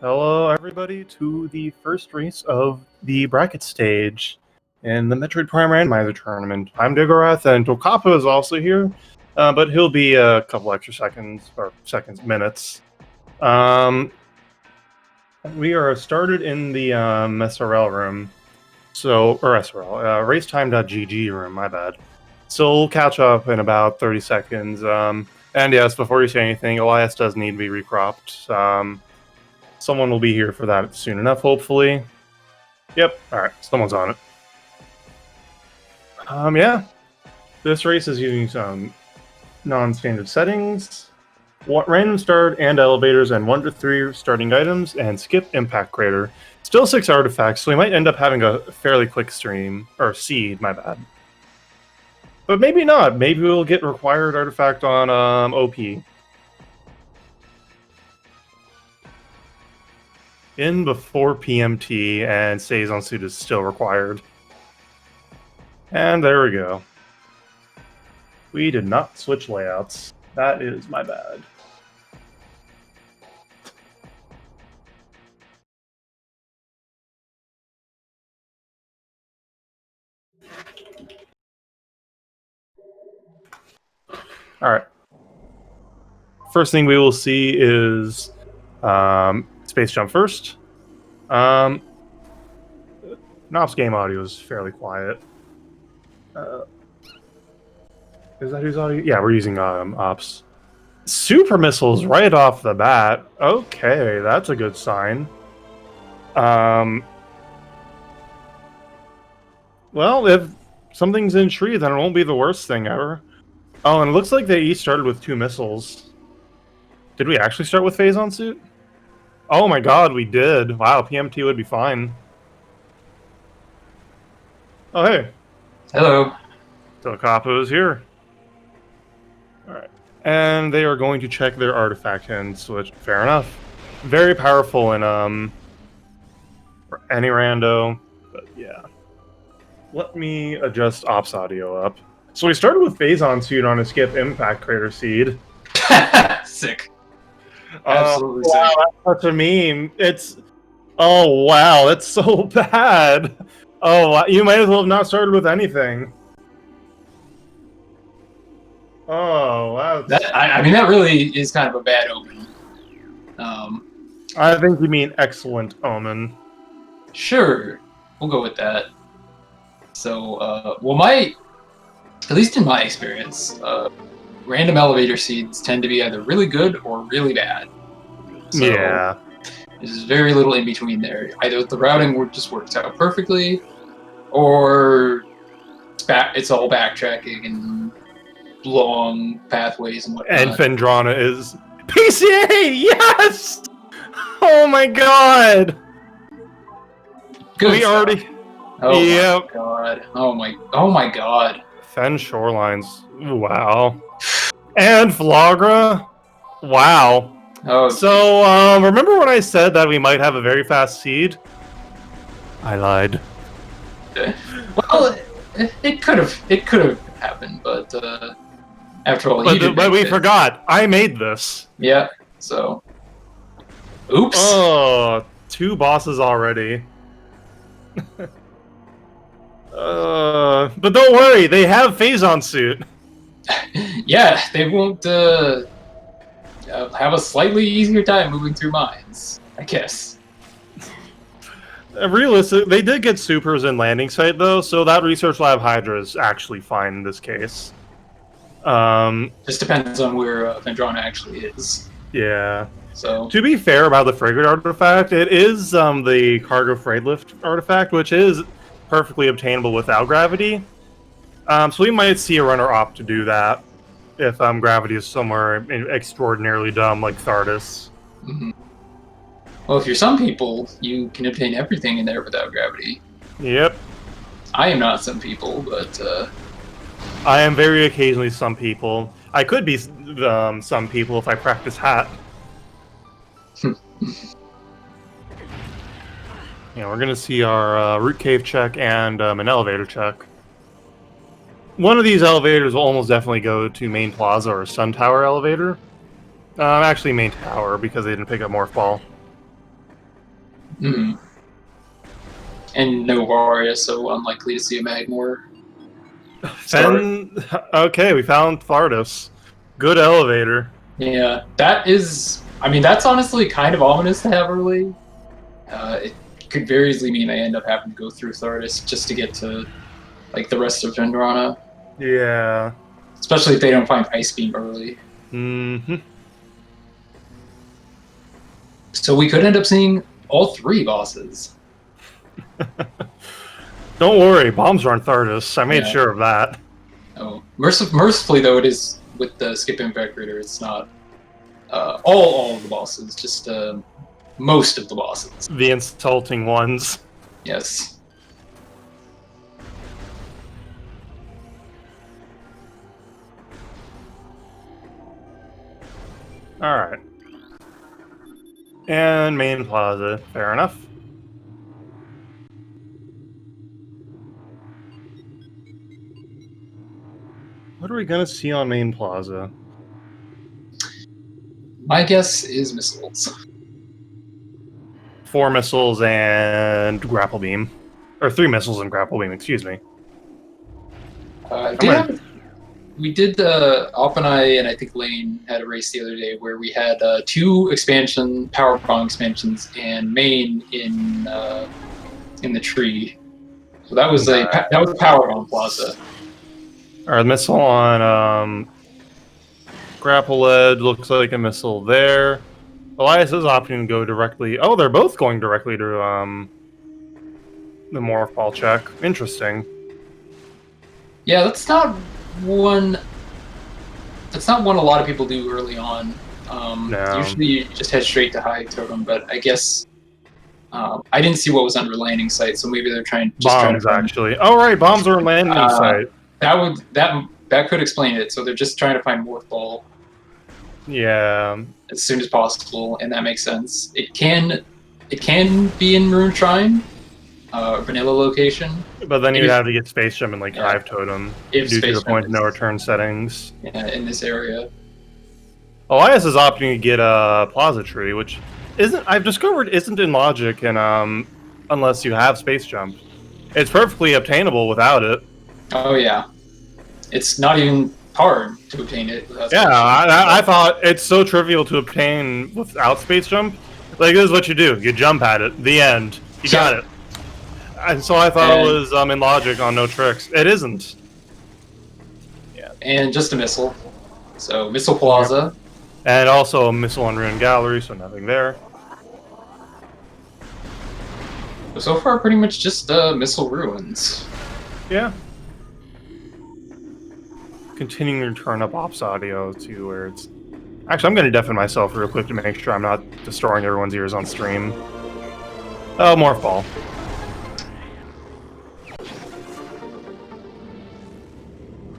Hello, everybody, to the first race of the bracket stage in the Metroid Prime Randomizer tournament. I'm Digorath, and Tokapa is also here, but he'll be a couple extra minutes. We are started in the SRL room, racetime.gg room, my bad. So we'll catch up in about 30 seconds. And yes, before you say anything, Elias does need to be recropped. Someone will be here for that soon enough, hopefully. Yep, alright, someone's on it. Yeah. This race is using some non-standard settings, random start and elevators, and 1 to 3 starting items, and skip impact crater. Still 6 artifacts, so we might end up having a fairly quick stream. Or seed, my bad. But maybe not. Maybe we'll get required artifact on OP. In before PMT, and stays on suit is still required. And there we go. We did not switch layouts. That is my bad. Alright. First thing we will see is Space Jump first. Nop's game audio is fairly quiet. Is that whose audio? Yeah, we're using Ops. Super missiles right off the bat. Okay, that's a good sign. Well, if something's in tree, then it won't be the worst thing ever. Oh, and it looks like they each started with 2 missiles. Did we actually start with phase on suit? Oh my god, we did. Wow, PMT would be fine. Oh, hey. Hello. Tokapa is here. Alright. And they are going to check their artifact and switch. Fair enough. Very powerful in any rando. But yeah. Let me adjust Ops audio up. So we started with phase on suit on a skip impact crater seed. Sick. Absolutely sick. Wow, that's such a meme. It's... Oh, wow, that's so bad. Oh, you might as well have not started with anything. Oh, wow. I mean, that really is kind of a bad omen. I think you mean excellent omen. Sure, we'll go with that. So, well, at least in my experience, random elevator seeds tend to be either really good or really bad. So, yeah. There's very little in between there. Either the routing just works out perfectly, or it's all backtracking and long pathways and whatnot. And Fendrana is PCA. Yes. Oh my god. Good we stuff. already. Oh yep. my god. Oh my god. Fen Shorelines. Wow. And Flagra. Wow. Oh. So, remember when I said that we might have a very fast seed? I lied. Well, it could have happened, but after all, but we forgot. I made this. Yeah. So. Oops. Oh, 2 bosses already. But don't worry, they have phase on suit. Yeah, they won't have a slightly easier time moving through mines, I guess. Realistic, they did get supers in landing site though, so that research lab Hydra is actually fine in this case. Just depends on where Vendrana actually is. Yeah. So to be fair about the frigate artifact, it is the cargo freight lift artifact, which is perfectly obtainable without gravity. So we might see a runner opt to do that if gravity is somewhere extraordinarily dumb like Thardis. Mm-hmm. Well, if you're some people, you can obtain everything in there without gravity. Yep. I am not some people, but I am very occasionally some people. I could be some people if I practice hat. Yeah, we're gonna see our root cave check and an elevator check. One of these elevators will almost definitely go to main plaza or sun tower elevator. Actually main tower because they didn't pick up morph ball. Mm. And no Varia, so unlikely to see a Magmor. Okay, we found Thardos. Good elevator. Yeah, that is. I mean, that's honestly kind of ominous to have early. It could very easily mean they end up having to go through Thardis just to get to like the rest of Vendrana. Yeah. Especially if they don't find Ice Beam early. Mm-hmm. So we could end up seeing all 3 bosses. Don't worry, bombs are on Thardis. I made Yeah. sure of that. Oh, mercifully though, it is with the skip impact raider. It's not all of the bosses, just most of the bosses. The insulting ones. Yes. Alright. And main plaza. Fair enough. What are we gonna see on main plaza? My guess is missiles. 4 missiles and grapple beam. Or 3 missiles and grapple beam, excuse me. We did Alp and I think Lane had a race the other day where we had 2 power prong expansions and main in the tree. So that was a power prong plaza. Alright, missile on grapple edge, looks like a missile there. Elias is opting to go directly. Oh, they're both going directly to the morph ball check. Interesting. Yeah, that's not one a lot of people do early on. No. Usually you just head straight to high totem, but I guess I didn't see what was under landing site, so maybe they're trying bombs to actually. Oh right, bombs are landing site. That could explain it. So they're just trying to find morph ball. Yeah. As soon as possible, and that makes sense. It can be in Rune Shrine, vanilla location. But then you'd have to get Space Gem and like Yeah. Hive Totem If due to Space the point of Gem no is- return settings. Yeah, in this area. Elias is opting to get a Plaza Tree, which I've discovered isn't in logic and unless you have Space Jump. It's perfectly obtainable without it. Oh yeah, it's not even hard to obtain it. Yeah, I thought it's so trivial to obtain without Space Jump. Like, this is what you do. You jump at it. The end. You got it. And so I thought it was in logic on no tricks. It isn't. Yeah, and just a missile. So Missile Plaza. And also a missile on Ruin Gallery, so nothing there. So far, pretty much just missile ruins. Yeah. Continuing to turn up ops audio to where it's... Actually, I'm going to deafen myself real quick to make sure I'm not destroying everyone's ears on stream. Oh, Morph Ball.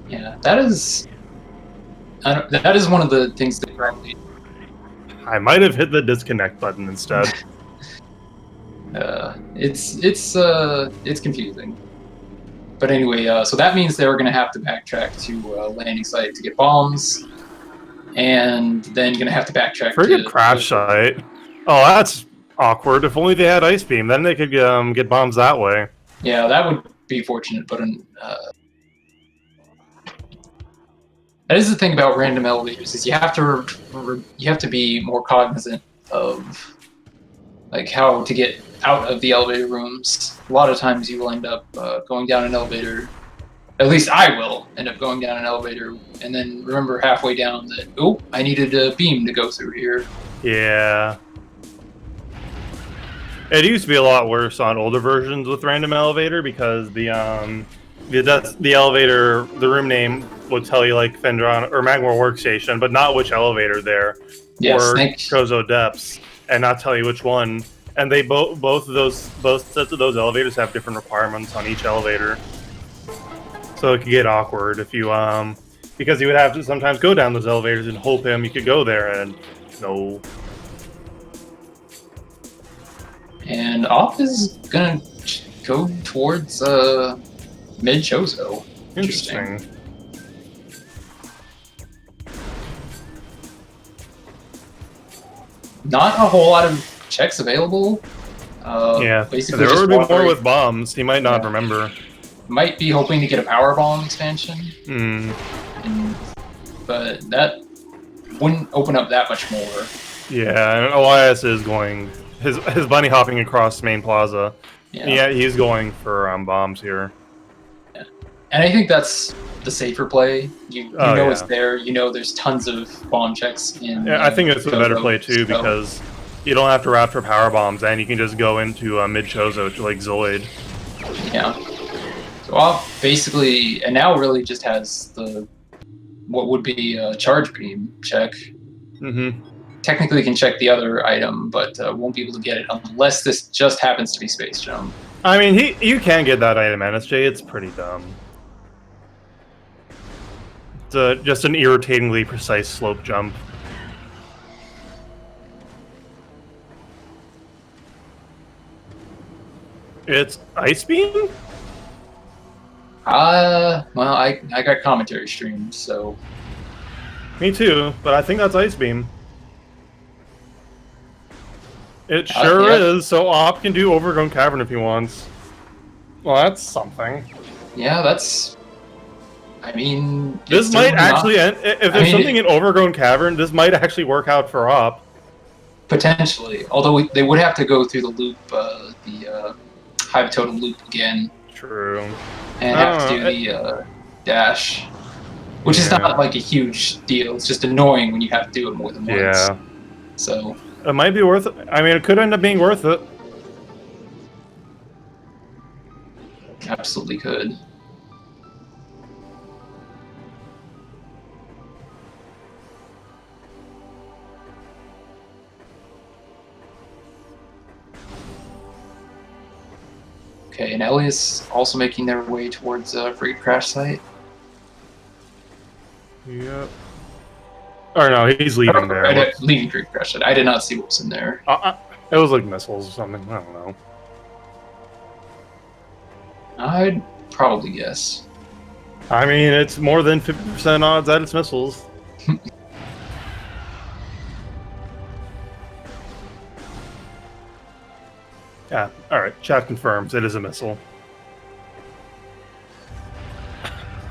Yeah, that is one of the things that probably... I might have hit the disconnect button instead. It's confusing. But anyway, so that means they were going to have to backtrack to landing site to get bombs, and then going to have to backtrack Forget crash site. Oh, that's awkward. If only they had Ice Beam, then they could get bombs that way. Yeah, that would be fortunate, but that is the thing about random elevators is you have to be more cognizant of like how to get out of the elevator rooms. A lot of times you will end up going down an elevator. At least I will end up going down an elevator and then remember halfway down that, oh, I needed a beam to go through here. Yeah. It used to be a lot worse on older versions with random elevator because the elevator, the room name would tell you like Fendron or Magmor Workstation, but not which elevator there, Yes, or Chozo Depths, and not tell you which one. And they both sets of those elevators have different requirements on each elevator, so it could get awkward if you because you would have to sometimes go down those elevators and hope you could go there, and no. And off is gonna go towards mid Chozo. Interesting. Not a whole lot of checks available. Yeah, Basically there just would be more wandering- with bombs. He might not Yeah. remember. Might be hoping to get a power bomb expansion, Hmm. but that wouldn't open up that much more. Yeah, and Elias is going his bunny hopping across main plaza. Yeah, he's going for bombs here. Yeah. And I think that's the safer play. You know it's yeah. there. You know there's tons of bomb checks in. Yeah, I think it's a better play too, so- because you don't have to raptor power bombs, and you can just go into mid Chozo to like Zoid. Yeah. So Op basically, and now really just has what would be a charge beam check. Mm-hmm. Technically can check the other item, but won't be able to get it unless this just happens to be Space Jump. I mean, you can get that item, NSJ. It's pretty dumb. It's just an irritatingly precise slope jump. It's Ice Beam? Well, I got commentary streamed, so... Me too, but I think that's Ice Beam. It sure yeah. is, so Op can do Overgrown Cavern if he wants. Well, that's something. Yeah, that's... I mean... This might actually end... If there's something in Overgrown Cavern, this might actually work out for Op. Potentially. Although they would have to go through the loop, the Hive Totem loop again. True. And have to do the dash. Which is not like a huge deal. It's just annoying when you have to do it more than once. Yeah. So... It might be worth it. I mean, it could end up being worth it. Absolutely could. Okay, and Elias also making their way towards Frigate Crash Site. Yep. Or no, he's leaving there. Leaving Frigate Crash Site. I did not see what was in there. It was like missiles or something. I don't know. I'd probably guess. I mean, it's more than 50% odds that it's missiles. Yeah, alright. Chat confirms it is a missile.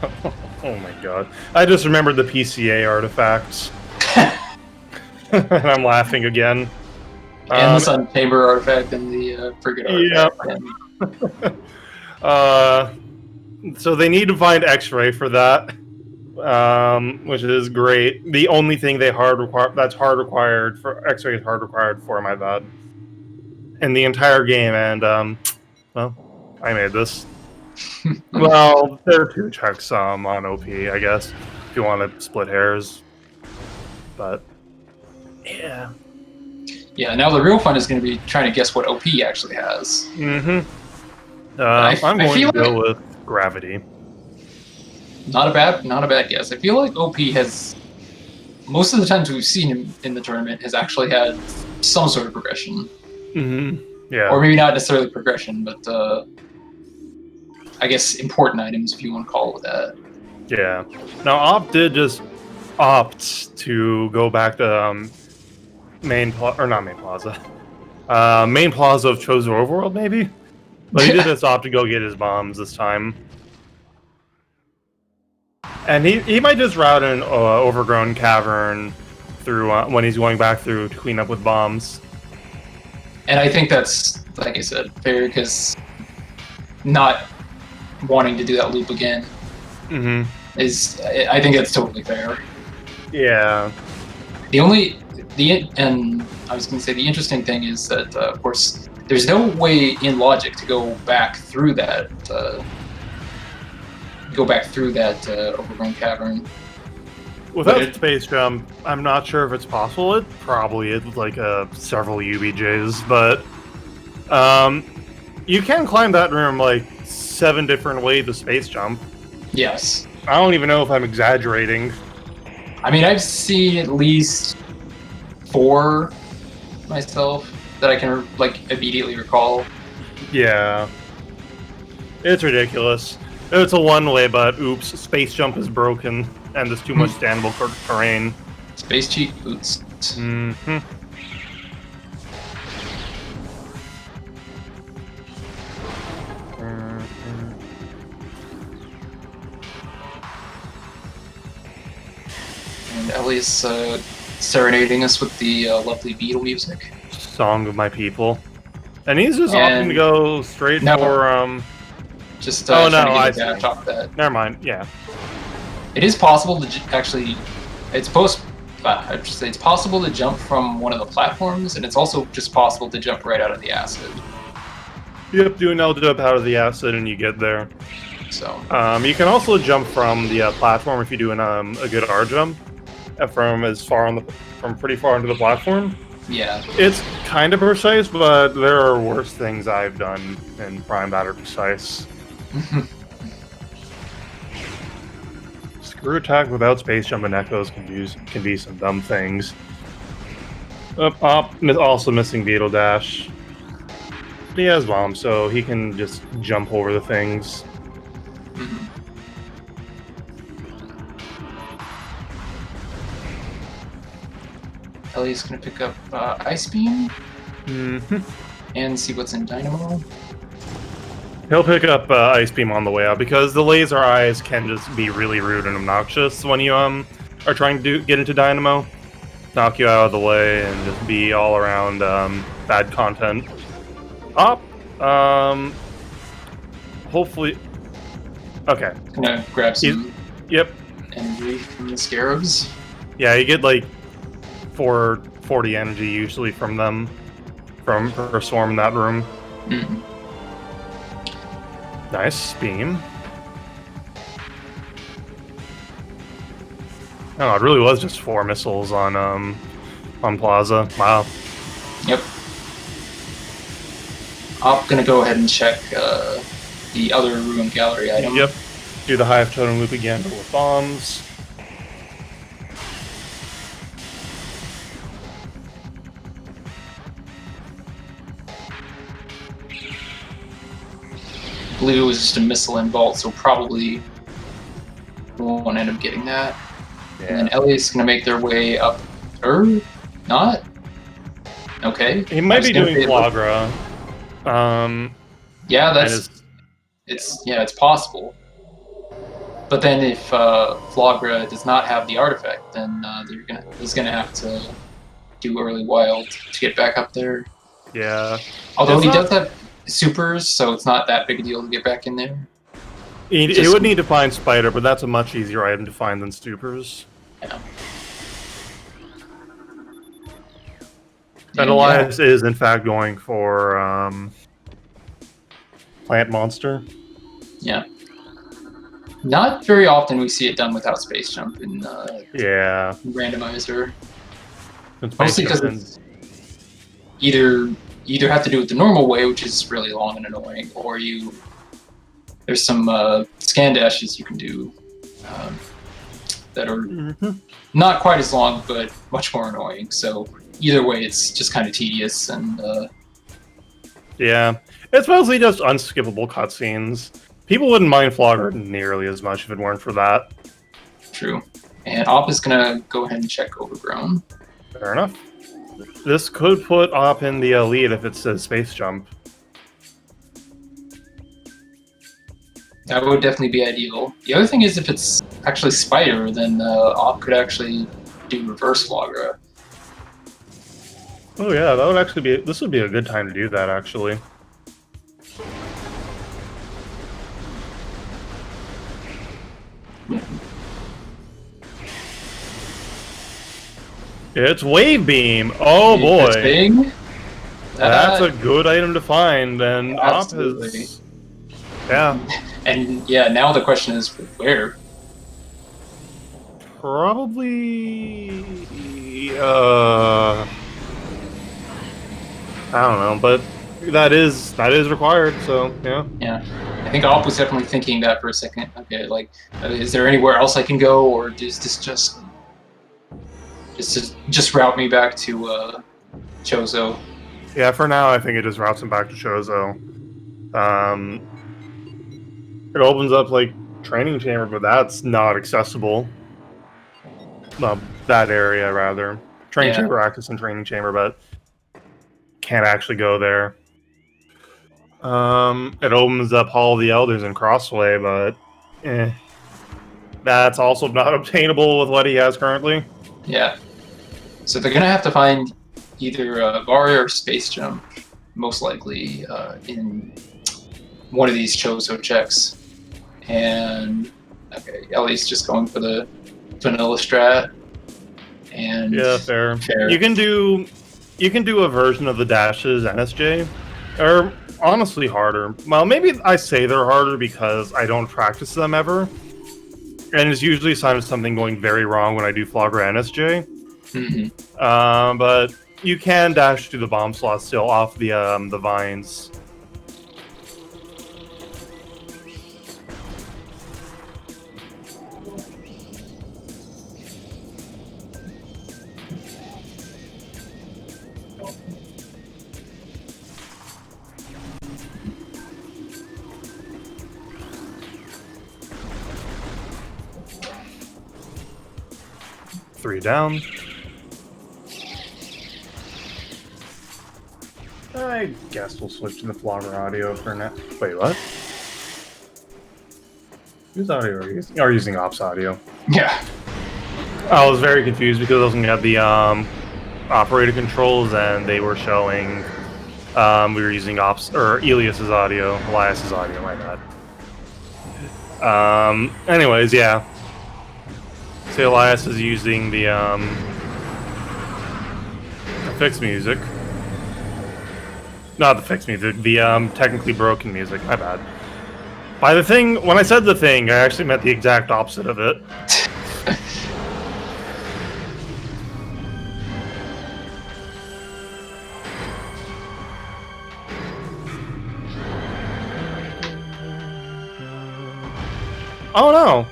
Oh my god. I just remembered the PCA artifacts. And I'm laughing again. And the Sun Chamber artifact and the Frigate artifact. Yep. So they need to find X-ray for that, which is great. The only thing that's hard required for X-ray is hard required for my bad in the entire game, and well, I made this. Well, there are 2 checks on OP, I guess, if you want to split hairs, but yeah. Yeah, now the real fun is going to be trying to guess what OP actually has. Mm-hmm. I'm going to go with gravity. Not a bad guess. I feel like OP has, most of the times we've seen him in the tournament, has actually had some sort of progression. Mm-hmm. Yeah. Or maybe not necessarily progression, but I guess important items, if you want to call it that. Yeah. Now, Op did just opt to go back to main plaza of Chozo Overworld, maybe? But he did just opt to go get his bombs this time. And he might just route an Overgrown Cavern through when he's going back through to clean up with bombs. And I think that's, like I said, fair, because not wanting to do that loop again is, I think that's totally fair. Yeah. And I was going to say, the interesting thing is that, of course, there's no way in logic to go back through that, Overgrown Cavern. Without Space Jump, I'm not sure if it's possible. It probably is like several UBJs, but you can climb that room like 7 different ways to Space Jump. Yes. I don't even know if I'm exaggerating. I mean, I've seen at least 4 myself that I can like immediately recall. Yeah. It's ridiculous. It's a one-way, but oops, Space Jump is broken, and there's too much standable terrain. Space cheat boots. Mm-hmm. Elias serenading us with the lovely beetle music. Song of my people. And he's just And opting to go straight for just oh no, trying I to get a dash off that. Never mind. Yeah. It is possible to actually. It's it's possible to jump from one of the platforms, and it's also just possible to jump right out of the acid. Yep, do an L jump out of the acid and you get there. So you can also jump from the platform if you do a good R jump from pretty far into the platform. yeah, It's kind of precise, but there are worse things I've done in Prime that are precise. Screw attack without space jump and echoes can be some dumb things. Also missing Beetle Dash. He has bomb, so he can just jump over the things. Elias gonna pick up Ice Beam and see what's in Dynamo. He'll pick up Ice Beam on the way out because the laser eyes can just be really rude and obnoxious when you are trying to get into Dynamo. Knock you out of the way and just be all around bad content. Hopefully. Okay. Gonna grab some. Yep. Energy from the scarabs. Yeah, you get like 440 energy usually from them, from per swarm in that room. Nice beam. Oh, it really was just 4 missiles on Plaza. Wow. Yep. I'm gonna go ahead and check the other ruin gallery item. Yep. Do the Hive Totem loop again, but with bombs. Blue was just a missile and vault, so probably won't end up getting that. Yeah. And then Elias gonna make their way up, or not? Okay. He might be doing Flagra. Yeah, it's possible. But then if Flagra does not have the artifact, then he's gonna have to do early wild to get back up there. Yeah. Although he does have supers, so it's not that big a deal to get back in there. He would need to find Spider, but that's a much easier item to find than supers. Yeah. And Elias is in fact going for Plant Monster. Yeah. Not very often we see it done without space jump in Randomizer. Mostly because either have to do it the normal way, which is really long and annoying, or there's some scan dashes you can do that are not quite as long, but much more annoying. So either way, it's just kind of tedious and yeah, it's mostly just unskippable cutscenes. People wouldn't mind Flogger nearly as much if it weren't for that. True. And Op is gonna go ahead and check Overgrown. Fair enough. This could put Op in the lead if it says space jump. That would definitely be ideal. The other thing is if it's actually Spider, then Op could actually do reverse Flagra. Oh yeah, that would actually be. This would be a good time to do that, actually. It's Wave Beam. Oh boy, that's a good item to find. And Op is, yeah. And yeah, now the question is where? Probably. I don't know, but that is required. So yeah. Yeah, I think Op was definitely thinking that for a second. Okay, like, is there anywhere else I can go, or is this just route me back to Chozo? Yeah, for now I think it just routes him back to Chozo. It opens up like training chamber, but that's not accessible. That area rather. Training chamber, access and training chamber, but can't actually go there. It opens up Hall of the Elders and Crossway, but that's also not obtainable with what he has currently. Yeah. So they're gonna have to find either Varia or Space Jump, most likely in one of these Chozo checks. And okay, Ellie's just going for the vanilla strat. And Yeah, fair. You can do a version of the dashes NSJ, or honestly harder. Well, maybe I say they're harder because I don't practice them ever, and it's usually a sign of something going very wrong when I do Flogger NSJ. But you can dash through the bomb slot still off the vines. Three down. I guess we'll switch to the Flogger audio for now. Wait, what? Whose audio are you using? Are you using Ops audio? Yeah. I was very confused because I was looking at the operator controls and they were showing we were using Ops or Elias's audio, Elias's audio, my bad. Anyways, yeah. So Elias is using the fixed music. Not the fixed music, the technically broken music, my bad. By the thing, when I said the thing, I actually meant the exact opposite of it. Oh no!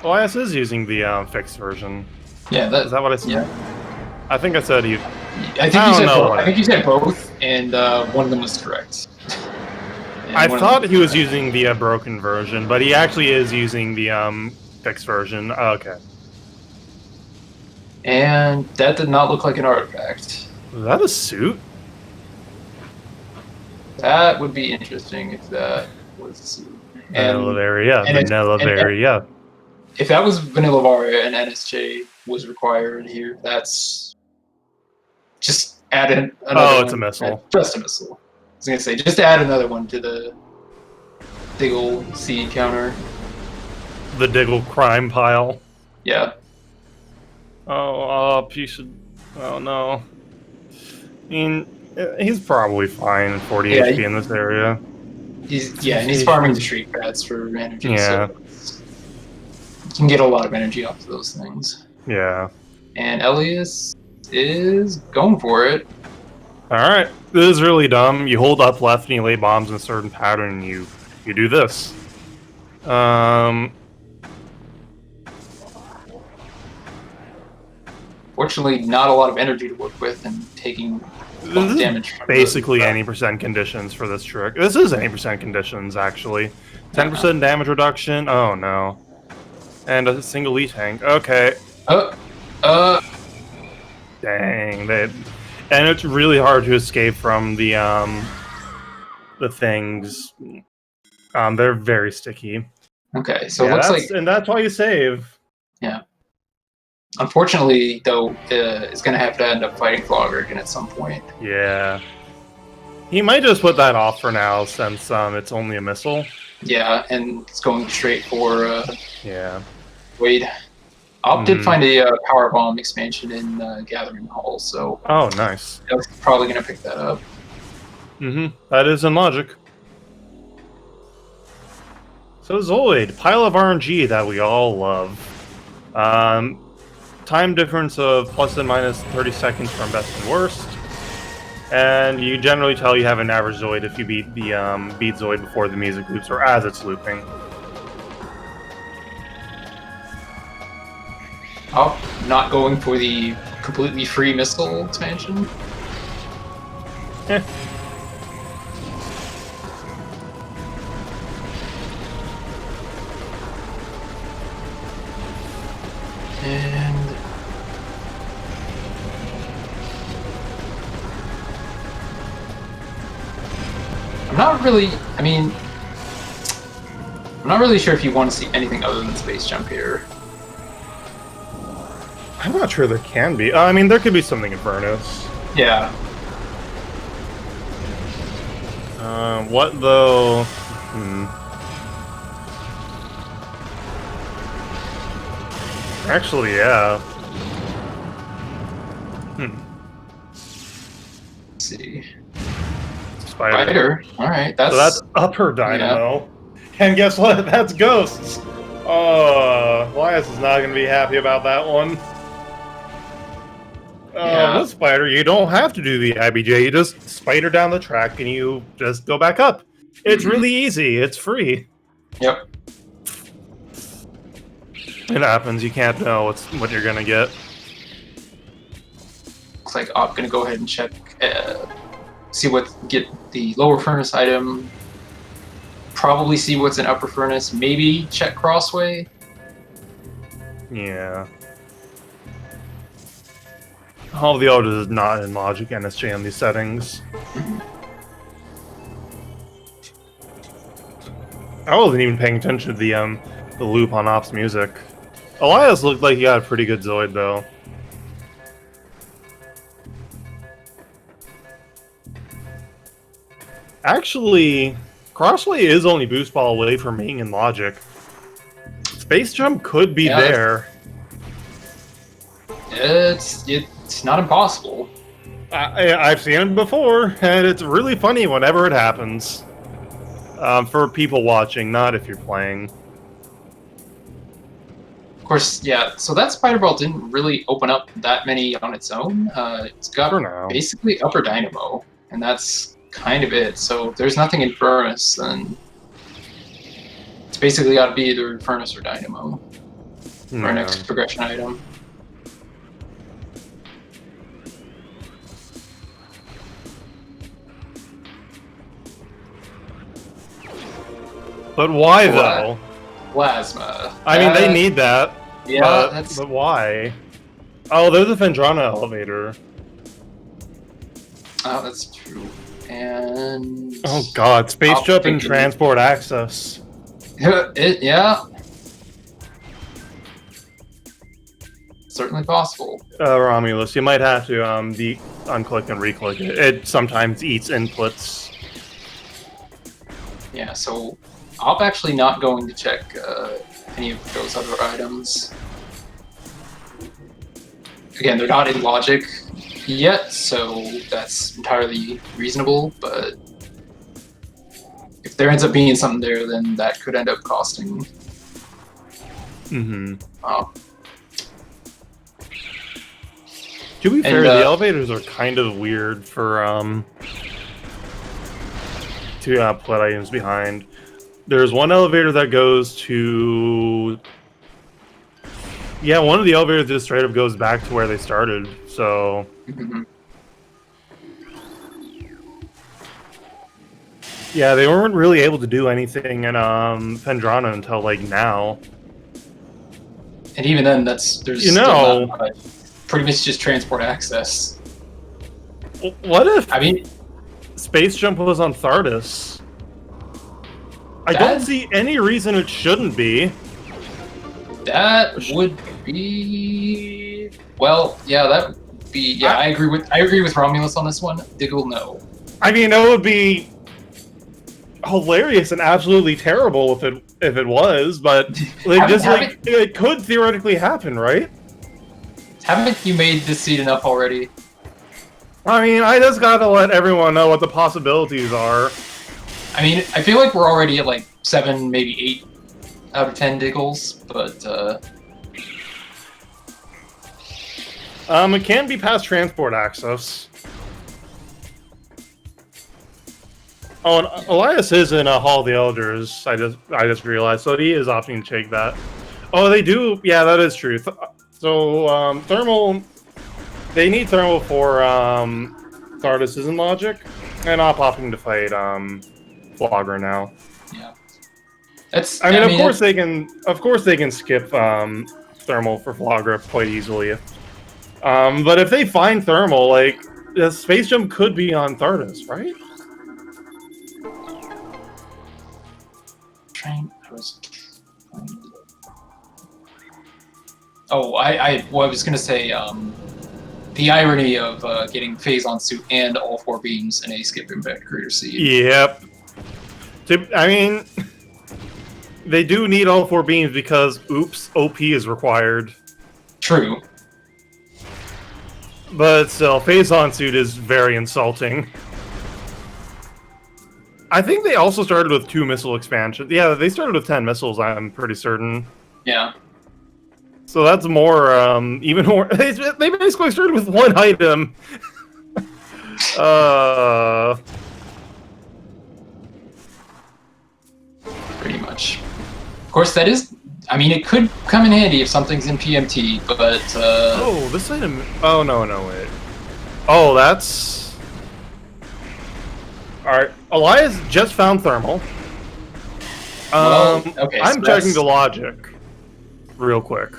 Elias is using the fixed version. Yeah, Is that what I said? Yeah. I think I said you. I think you said both, and one of them was correct. I thought he was using the broken version, but he actually is using the fixed version. Oh, okay. And that did not look like an artifact. Was that a suit? That would be interesting if that was a suit. Vanilla Varia. Vanilla Varia. If that was Vanilla Varia and NSJ was required here, that's just add in another Oh, it's one. a missile. Just a missile. I was gonna say, just add another one to the Diggle seed counter. The Diggle crime pile. Yeah. Oh, you should. Oh no. I mean, he's probably fine at 40 HP in this area. And he's farming the street rats for energy. Yeah. So you can get a lot of energy off of those things. Yeah. And Elias is going for it. Alright. This is really dumb. You hold up left and you lay bombs in a certain pattern and you do this. Fortunately, not a lot of energy to work with and taking damage from basically any percent conditions for this trick. This is any percent conditions, actually. 10% damage reduction. Oh, no. And a single lead tank. Okay. Dang. And it's really hard to escape from the things. They're very sticky. Okay, so it looks like... And that's why you save. Yeah. Unfortunately, though, is going to have to end up fighting Flogger again at some point. Yeah. He might just put that off for now, since it's only a missile. Yeah, and it's going straight for... yeah. Wade. Op did find a power bomb expansion in Gathering Hall, so... Oh, nice. I was probably going to pick that up. That is in logic. So Zoid, pile of RNG that we all love. Time difference of plus and minus 30 seconds from best and worst. And you generally tell you have an average Zoid if you beat the beat Zoid before the music loops or as it's looping. Op not going for the completely free missile expansion. And I'm not really sure if you want to see anything other than space jump here. I'm not sure there can be. I mean, there could be something in Furnace. Yeah. What though? Actually, yeah. Let's see. Spider. All right. So that's Upper Dynamo. Yeah. And guess what? That's Ghosts. Oh, Elias is not going to be happy about that one. With Spider, you don't have to do the IBJ. You just spider down the track and you just go back up. It's really easy. It's free. Yep. It happens. You can't know what you're going to get. Looks like I'm going to go ahead and check, get the lower furnace item. Probably see what's in upper furnace. Maybe check crossway. Yeah. All the others is not in Logic NSJ on these settings. I wasn't even paying attention to the loop on Ops music. Elias looked like he got a pretty good Zoid though. Actually, Crossway is only boost ball away from being in Logic. Space Jump could be there. It's not impossible. I've seen it before, and it's really funny whenever it happens. For people watching, not if you're playing. Of course, yeah. So that Spider Ball didn't really open up that many on its own. It's got basically Upper Dynamo, and that's kind of it. So if there's nothing in Furnace, then it's basically got to be either Furnace or Dynamo for our next progression item. But why though? Plasma. I mean, they need that. Yeah, but why? Oh, there's a Fendrana elevator. Oh, that's true. And oh god, Space Jump and Transport Access. Yeah. Certainly possible. Romulus, you might have to unclick and reclick it. It sometimes eats inputs. Yeah, so I'm actually not going to check any of those other items. Again, they're not in Logic yet, so that's entirely reasonable, but if there ends up being something there, then that could end up costing. To be fair, the elevators are kind of weird for to put items behind. There's one elevator that goes to... yeah, one of the elevators just straight up goes back to where they started, so... yeah, they weren't really able to do anything in Fendrana until, like, now. And even then, there's still not, pretty much just transport access. What if... I mean... Space Jump was on Thardus? I don't see any reason it shouldn't be. That would be... well, yeah, that would be... yeah, I agree with Romulus on this one. Diggle, no. I mean, it would be hilarious and absolutely terrible if it was, but it could theoretically happen, right? Haven't you made this seed enough already? I mean, I just gotta let everyone know what the possibilities are. I mean, I feel like we're already at like 7, maybe 8 out of 10 Diggles, but it can be past transport access. Oh, and Elias is in Hall of the Elders. I just realized, so he is opting to take that. Oh, they do. Yeah, that is true. So thermal, they need thermal for Thardus isn't Logic, and I'm opting to fight Flogger now. Yeah, I mean, of course they can skip thermal for Flogger quite easily. But if they find thermal, like the Space Jump could be on Thardus, right? Oh, well, I was gonna say the irony of getting phase on suit and all 4 beams in a skip impact crater seed. Yep. I mean, they do need all 4 beams because, oops, OP is required. True. But still, phase on suit is very insulting. I think they also started with 2 missile expansions. Yeah, they started with 10 missiles, I'm pretty certain. Yeah. So that's more, even more. They basically started with 1 item. Pretty much. Of course, that is. I mean, it could come in handy if something's in PMT, but. Oh, this item. Oh, no, wait. Oh, that's. Alright, Elias just found thermal. Well, okay, I'm checking the logic real quick.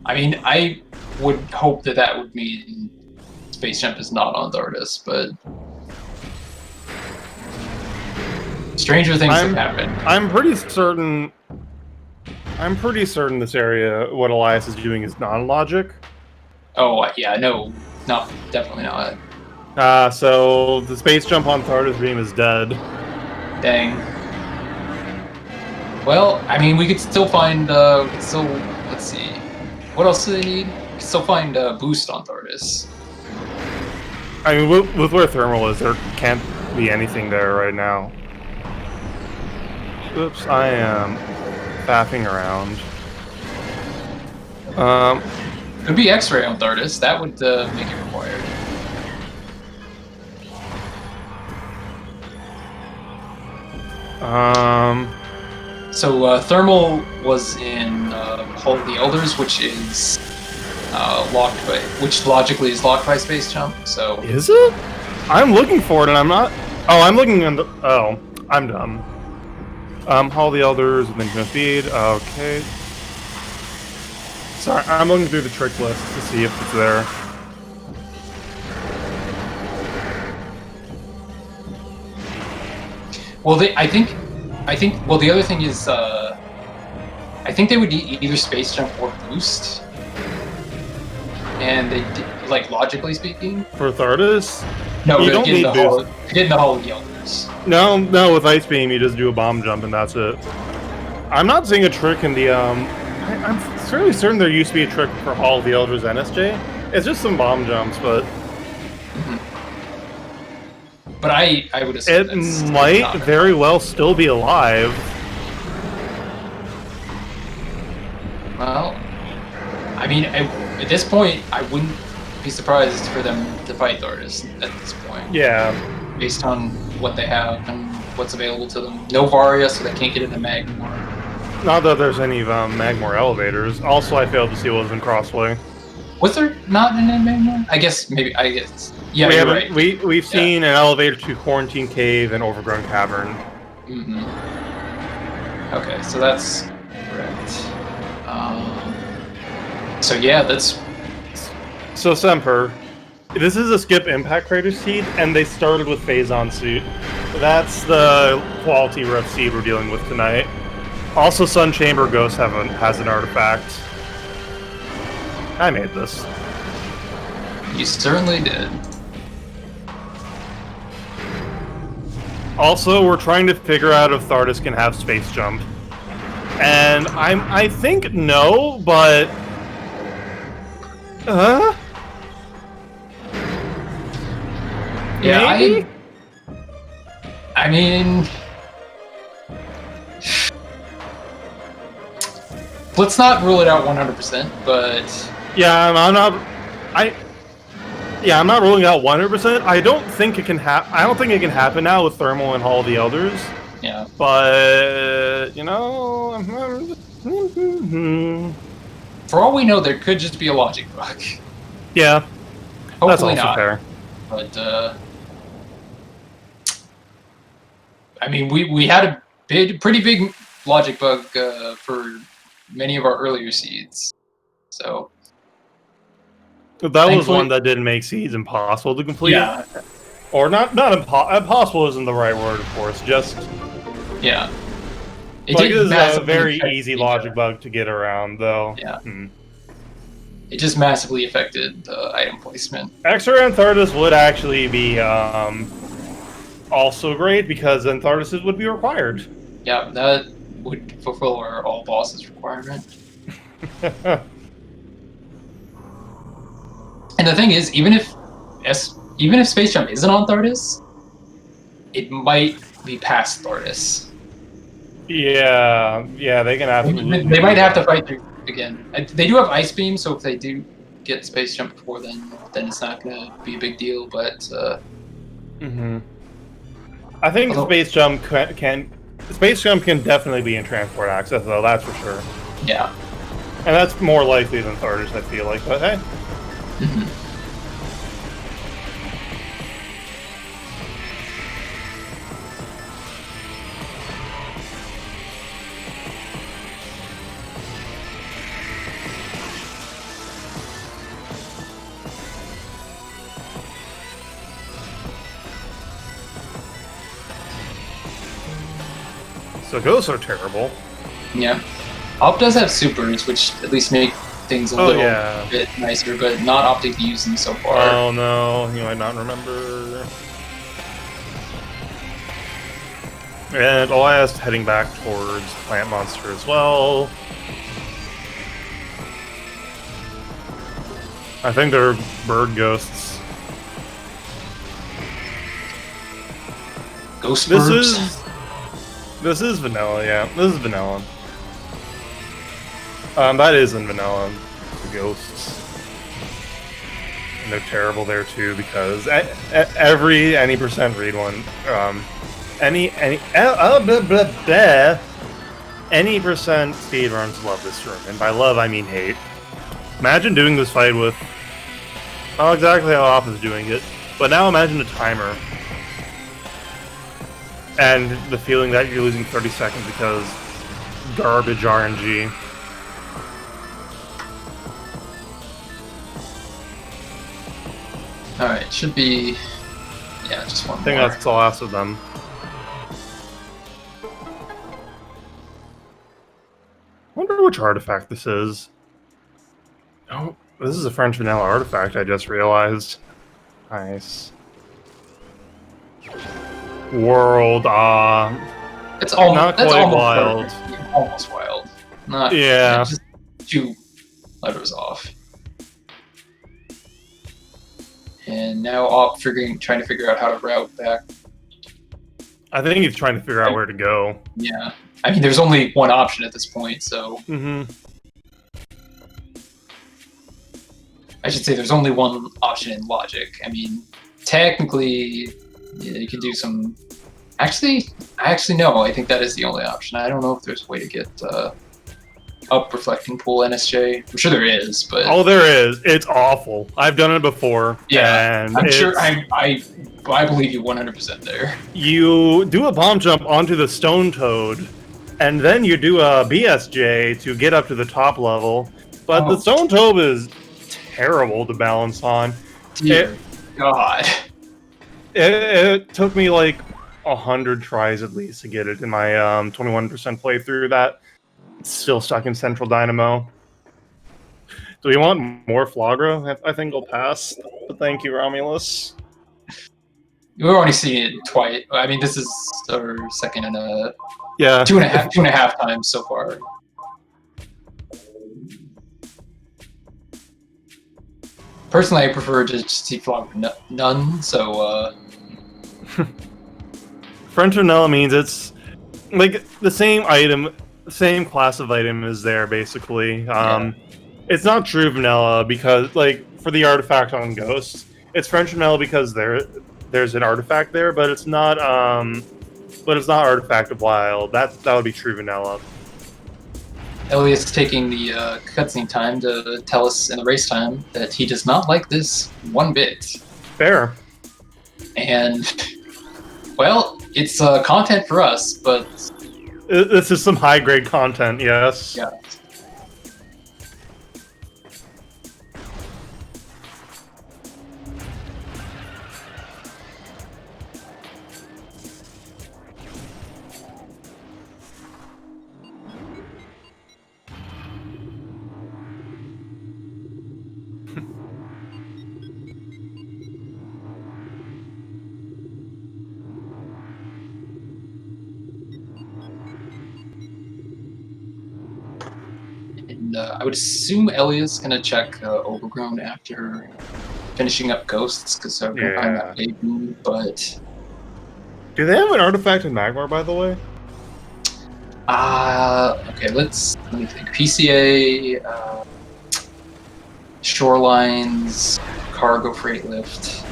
I mean, I would hope that that would mean Space Jump is not on Thardus, but stranger things have happened. I'm pretty certain this area, what Elias is doing is non-logic. Oh, yeah, no, definitely not. So the Space Jump on Thardus beam is dead. Dang. Well, I mean, we could still find, let's see. What else do they need? We could still find boost on Thardus. I mean, with where thermal is, there can't be anything there right now. Oops, I am faffing around. Could be X-ray on Thardus. That would make it required. So thermal was in Hall of the Elders, which is which logically is locked by Space Jump. So is it? I'm looking for it, and I'm not. Oh, I'm looking on the. Oh, I'm dumb. Hall of the Elders with infinite speed. Okay. Sorry, I'm looking through the trick list to see if it's there. Well, I think. Well, the other thing is, I think they would need either Space Jump or Boost, and they like logically speaking. For Thardus, no, you don't need boost. Get in the Hall of the Elders. No, with Ice Beam, you just do a bomb jump and that's it. I'm not seeing a trick in the I'm fairly certain there used to be a trick for Hall of the Elders NSJ. It's just some bomb jumps, but. But I would assume it might very well still be alive. Well, I mean, at this point, I wouldn't be surprised for them to fight Thardus at this point. Yeah. Based on what they have and what's available to them. No Varia, so they can't get into Magmor. Not that there's any Magmor elevators. Also, I failed to see what was in Crossway. Was there not an Magmor? I guess. Yeah, you're right. We've seen an elevator to Quarantine Cave and Overgrown Cavern. Mm-hmm. Okay, so that's correct. So yeah, that's... So Semper, this is a skip impact crater seed, and they started with phase on suit. That's the quality ref seed we're dealing with tonight. Also, Sun Chamber Ghost has an artifact. I made this. You certainly did. Also, we're trying to figure out if Thardus can have space jump. And I think no, but yeah, maybe? I mean, let's not rule it out 100%, but yeah, I'm not ruling out 100%. I don't think it can happen now with Thermal and Hall of the Elders. Yeah. But you know, for all we know, there could just be a logic bug. Yeah. Hopefully that's also not. fair. But I mean, we had a pretty big logic bug for many of our earlier seeds, so. That was one that didn't make seeds impossible to complete. Yeah. Or not impossible isn't the right word, of course. Just yeah. It Like, did this is a massively very affect easy the, logic bug to get around, though. Yeah. It just massively affected the item placement. Extra Antharsis would actually be also great because Antharsis would be required. Yeah, that would fulfill our all bosses requirement. And the thing is, even if Space Jump isn't on Thardis, it might be past Thardis. Yeah, they can absolutely. They might have to fight through again. They do have Ice Beam, so if they do get Space Jump before then it's not going to be a big deal. But I think Space Jump can definitely be in transport access, though. That's for sure. Yeah, and that's more likely than Thardis, I feel like. But hey. So ghosts are terrible. Yeah. Op does have supers, which at least make things a little bit nicer, but not opting to use them so far. Oh no, you might not remember. And Elias heading back towards Plant Monster as well. I think they're bird ghosts. Ghost birds? This is vanilla, yeah. This is vanilla. That is in vanilla. The ghosts. And they're terrible there too because any percent read one, any percent speedruns love this room, and by love I mean hate. Imagine doing this fight with not exactly how Op is doing it, but now imagine a timer. And the feeling that you're losing 30 seconds because garbage RNG. Alright, should be... Yeah, just one more. I think that's the last of them. I wonder which artifact this is. Oh, this is a French vanilla artifact, I just realized. Nice. World, it's almost, not quite wild. Almost wild. Not, just 2 letters off. And now Op trying to figure out how to route back. I think he's trying to figure out where to go. Yeah. I mean, there's only one option at this point, so... I should say there's only one option in logic. I mean, technically... Yeah, you can do some... Actually, no. I think that is the only option. I don't know if there's a way to get up Reflecting Pool NSJ. I'm sure there is, but... Oh, there is. It's awful. I've done it before. Yeah, and I'm sure... I believe you 100% there. You do a bomb jump onto the Stone Toad, and then you do a BSJ to get up to the top level, but the Stone Toad is terrible to balance on. Dear God. It took me like 100 tries at least to get it in my 21% playthrough. That still stuck in Central Dynamo. Do we want more Flagra? I think I'll pass. But thank you, Romulus. We've already seen it twice. I mean, this is our second and yeah, two and a half times so far. Personally, I prefer to just see Flagra none. So. French vanilla means it's like the same item, the same class of item is there basically. It's not true vanilla because, like, for the artifact on Ghosts, it's French vanilla because there's an artifact there, but it's not artifact of wild. That would be true vanilla. Elias taking the cutscene time to tell us in the race time that he does not like this one bit. Fair. And, well, it's content for us, but... This is some high-grade content, yes. Yeah. and I would assume Elias gonna check Overgrown after finishing up Ghosts, because I'm gonna find that baby. But do they have an artifact in Magmar, by the way? okay, let me think. PCA, Shorelines, Cargo Freight Lift,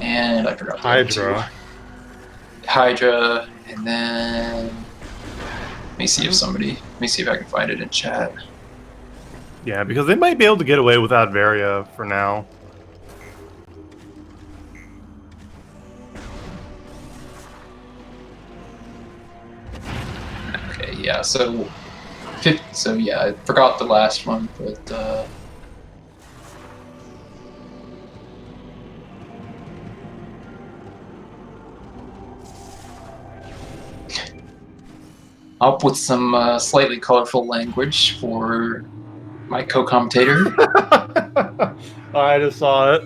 and I forgot the other two. Hydra, and then let me see if I can find it in chat. Yeah, because they might be able to get away without Varia for now. Okay, yeah, so yeah, I forgot the last one, but up with some slightly colorful language for my co-commentator. I just saw it.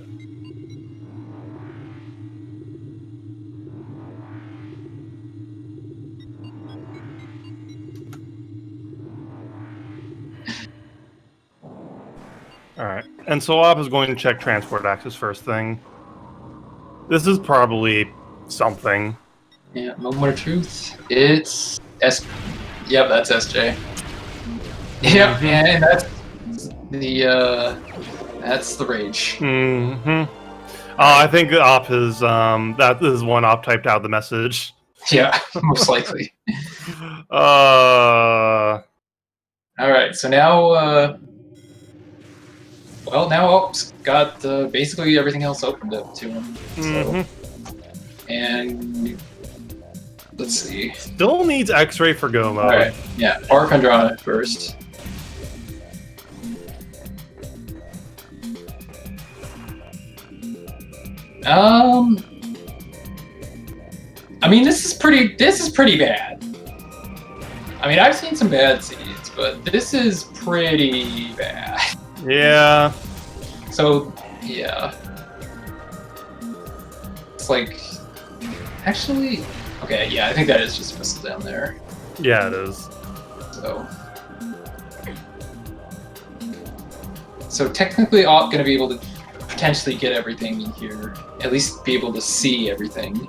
Alright, and Soap is going to check transport access first thing. This is probably something. Yeah, moment of truth. It's Yep, that's SJ. Yep, and that's the rage. I think Op is that is one Op typed out the message. Yeah, most likely. All right, so now now Op's got basically everything else opened up to him. So, and let's see. Still needs X-ray for go mode. Alright, yeah, Arc Andrana first. I mean, this is pretty bad. I mean, I've seen some bad seeds, but this is pretty bad. Yeah. So, yeah. It's like, actually, okay, yeah, I think that is just a missile down there. Yeah, it is. So technically, Op gonna be able to potentially get everything in here. At least be able to see everything.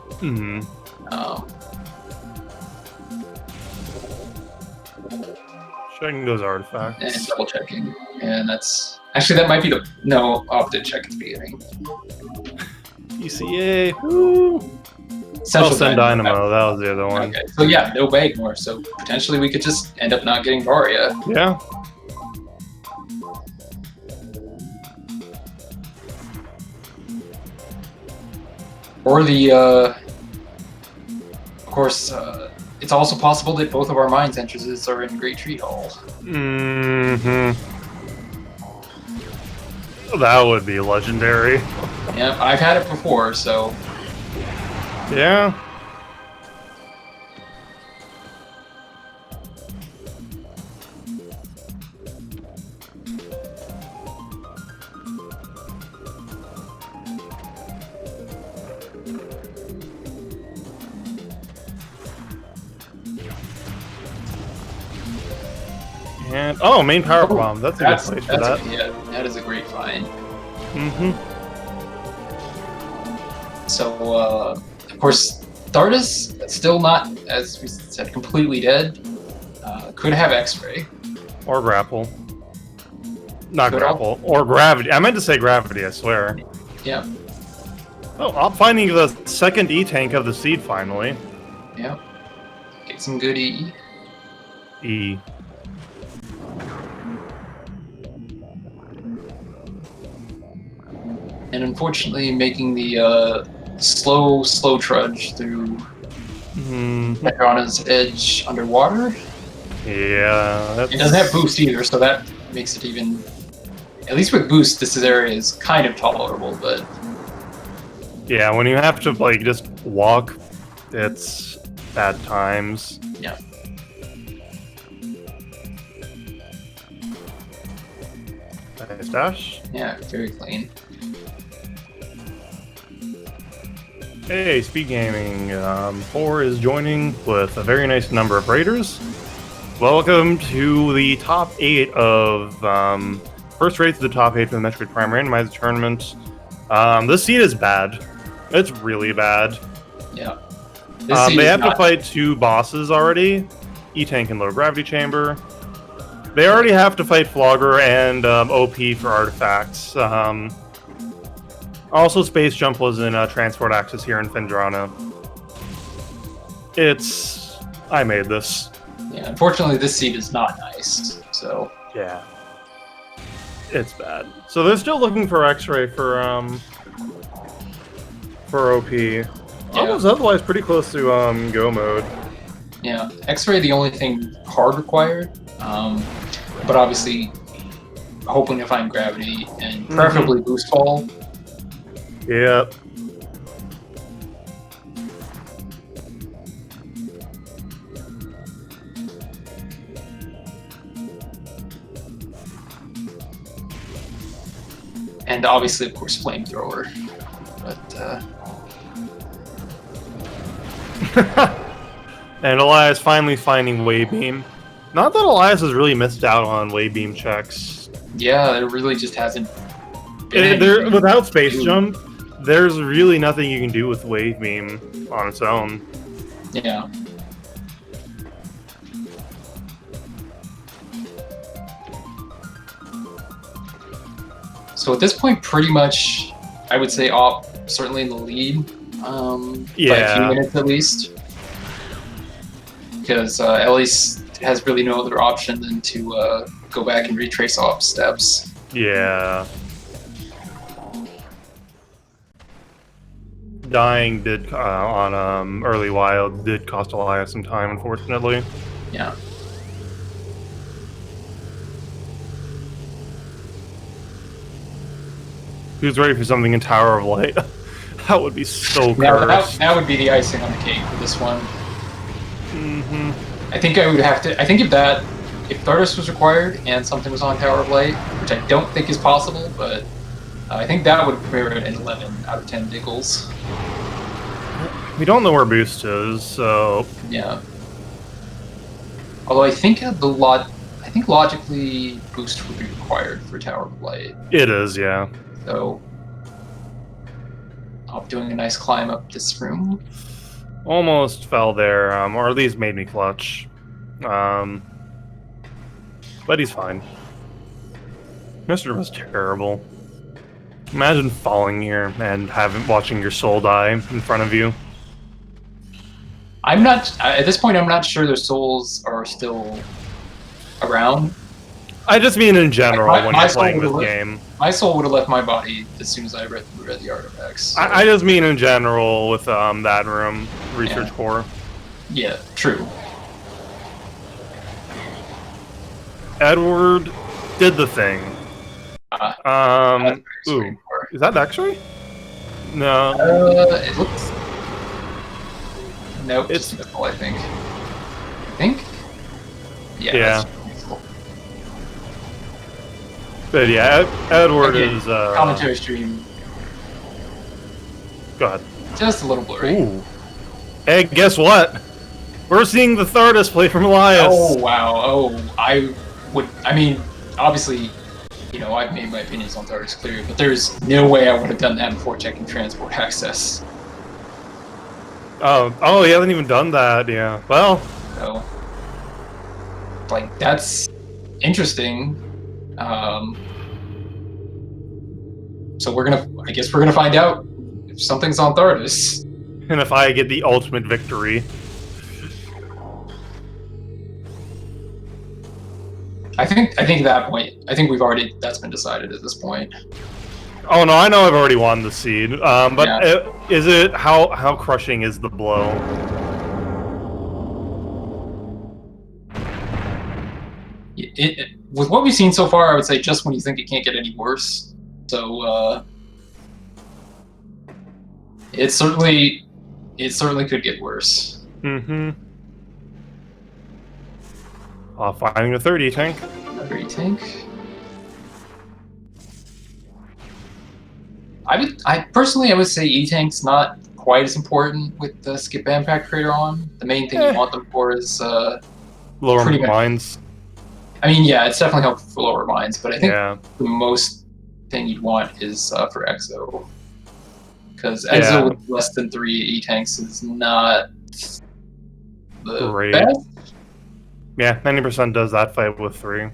Checking those artifacts. And double checking. And that's actually that might be the no, Op did check at the beginning. ECA. Woo. Central Dynamo, that was the other one. Okay, so yeah, no Bagmore, so potentially we could just end up not getting Varia. Yeah. Or the, of course, it's also possible that both of our mines entrances are in Great Tree Hall. That would be legendary. Yeah, I've had it before, so... Yeah. And main power bomb. That's a good place for that. Yeah, that is a great find. So, of course, Stardust still not, as we said, completely dead. Could have X-ray or grapple. Not grapple or gravity. I meant to say gravity. I swear. Yeah. Oh, I'm finding the second E tank of the seed finally. Yeah. Get some good E. E. And unfortunately, making the slow trudge through Necrona's edge underwater. Yeah, it doesn't have boost either, so that makes it even. At least with boost, this area is kind of tolerable, but yeah, when you have to like just walk, it's bad times. Yeah. Nice dash. Yeah, very clean. Hey, SpeedGaming 4 is joining with a very nice number of raiders. Welcome to the top 8 of first race to the top 8 for the Metroid Prime Randomizer tournament. This seed is bad. It's really bad. Yeah. They have to fight 2 bosses already, E-Tank and Low Gravity Chamber. They already have to fight Flogger and OP for artifacts. Also, Space Jump was in Transport Access here in Fendrana. I made this. Yeah, unfortunately, this seed is not nice. So yeah, it's bad. So they're still looking for X-Ray for OP. Yeah. Almost otherwise pretty close to go mode. Yeah, X-Ray the only thing hard required, but obviously hoping to find gravity and preferably boost fall. Yep. And obviously, of course, flamethrower. But and Elias finally finding Wave Beam. Not that Elias has really missed out on Wave Beam checks. Yeah, there really just hasn't been without Space Jump, there's really nothing you can do with Wave Beam on its own. Yeah. So at this point, pretty much, I would say AWP certainly in the lead by a few minutes at least. Because Elias has really no other option than to go back and retrace AWP steps. Yeah. Dying did on early wild did cost Elias some time, unfortunately. Yeah. Who's ready for something in Tower of Light? That would be so Yeah, cursed. that would be the icing on the cake for this one. Mm-hmm. I think I would have to. I think if Thardos was required and something was on Tower of Light, which I don't think is possible, but I think that would merit an 11 out of 10 Diggles. We don't know where Boost is, so yeah. Although I think logically Boost would be required for Tower of Light. It is, yeah. So I'm doing a nice climb up this room. Almost fell there, or at least made me clutch. But he's fine. Mr. was terrible. Imagine falling here and watching your soul die in front of you. At this point, I'm not sure their souls are still around. I just mean in general when you're playing this game. My soul would have left my body as soon as I read the artifacts. So. I just mean in general with that room, Research Core. Yeah, true. Edward did the thing. Ooh, is that X-Ray? No. It looks. Nope, it's missile, I think. Yeah. But yeah, Edward is commentary stream. Go ahead. Just a little blurry. Ooh. Hey, guess what? We're seeing the Thardos play from Elias. Oh wow. Oh, I mean, obviously, you know, I've made my opinions on Thardos clear, but there's no way I would have done that before checking transport access. Oh, he hasn't even done that. Yeah. Well. So, like, that's interesting. So I guess we're gonna find out if something's on Thardos. And if I get the ultimate victory. I think at that point, that's been decided at this point. Oh no, I know I've already won the seed. But is it how crushing is the blow? With what we've seen so far, I would say just when you think it can't get any worse. So it certainly could get worse. Mm-hmm. Finding a 30 tank. A 30 tank. I personally would say E-Tank's not quite as important with the skip impact crater on. The main thing you want them for is Lower pretty much. mines. I mean, yeah, it's definitely helpful for lower mines, but I think Yeah. the most thing you'd want is for Exo. Because Yeah. Exo with less than 3 E-tanks is not the Great. best. Yeah, 90% does that fight with 3.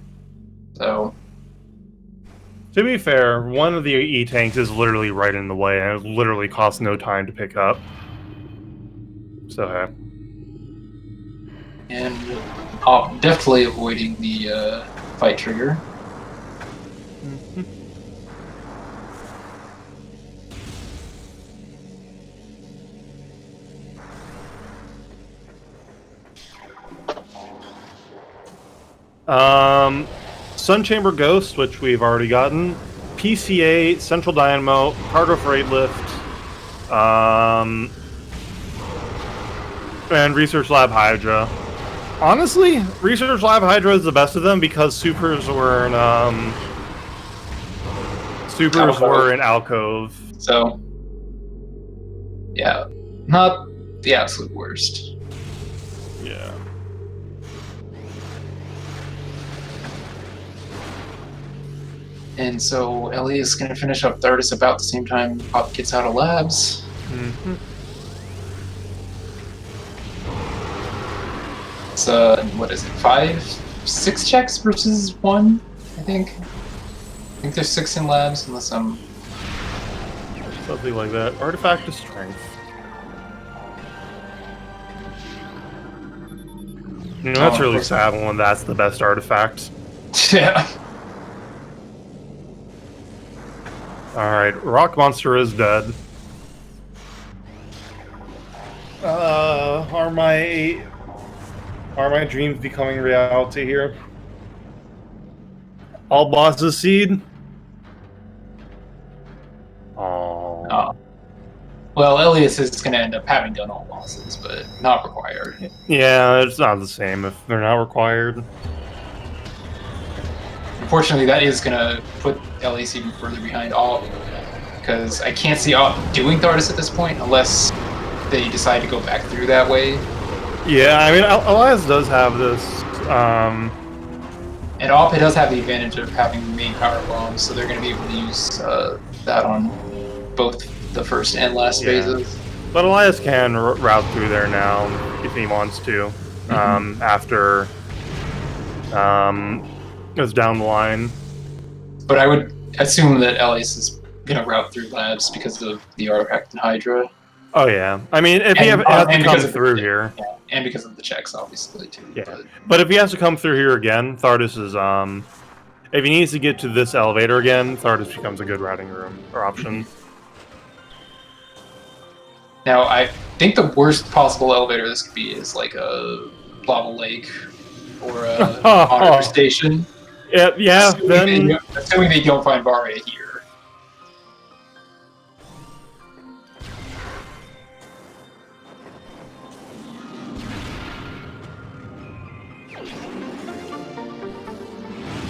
So, To be fair, one of the E-tanks is literally right in the way, and it literally costs no time to pick up. So, hey. and definitely avoiding the fight trigger. Sun Chamber Ghost, which we've already gotten. PCA, Central Dynamo, Cargo Freight Lift, and Research Lab Hydra. Honestly, Research Lab Hydra is the best of them because supers were in Alcove. So, yeah, not the absolute worst. Yeah. And so Elias is going to finish up third about the same time Pop gets out of labs. Mm-hmm. It's what is it? 6 checks versus 1, I think. I think there's 6 in labs, unless I'm Something like that. Artifact of Strength. You know, that's really sad when that's the best artifact. Yeah. Alright, Rock Monster is dead. Are my dreams becoming reality here? All bosses seed? Oh. Well, Elias is going to end up having done all bosses, but not required. Yeah, it's not the same if they're not required. Unfortunately, that is going to put Elias even further behind AWP, because I can't see AWP doing Thardus at this point unless they decide to go back through that way. Yeah, I mean, Elias does have this. And AWP does have the advantage of having main power bombs, so they're going to be able to use that on both the first and last phases. But Elias can route through there now if he wants to. After goes down the line. But I would assume that Elias is going to route through labs because of the artifact and Hydra. Oh yeah, I mean if he has to come through here, yeah, and because of the checks, obviously too. Yeah, but if he has to come through here again, Thardus is if he needs to get to this elevator again, Thardus becomes a good routing room or option. Now I think the worst possible elevator this could be is like a lava lake or a monitor station. Yeah. Assuming they don't find Varia here.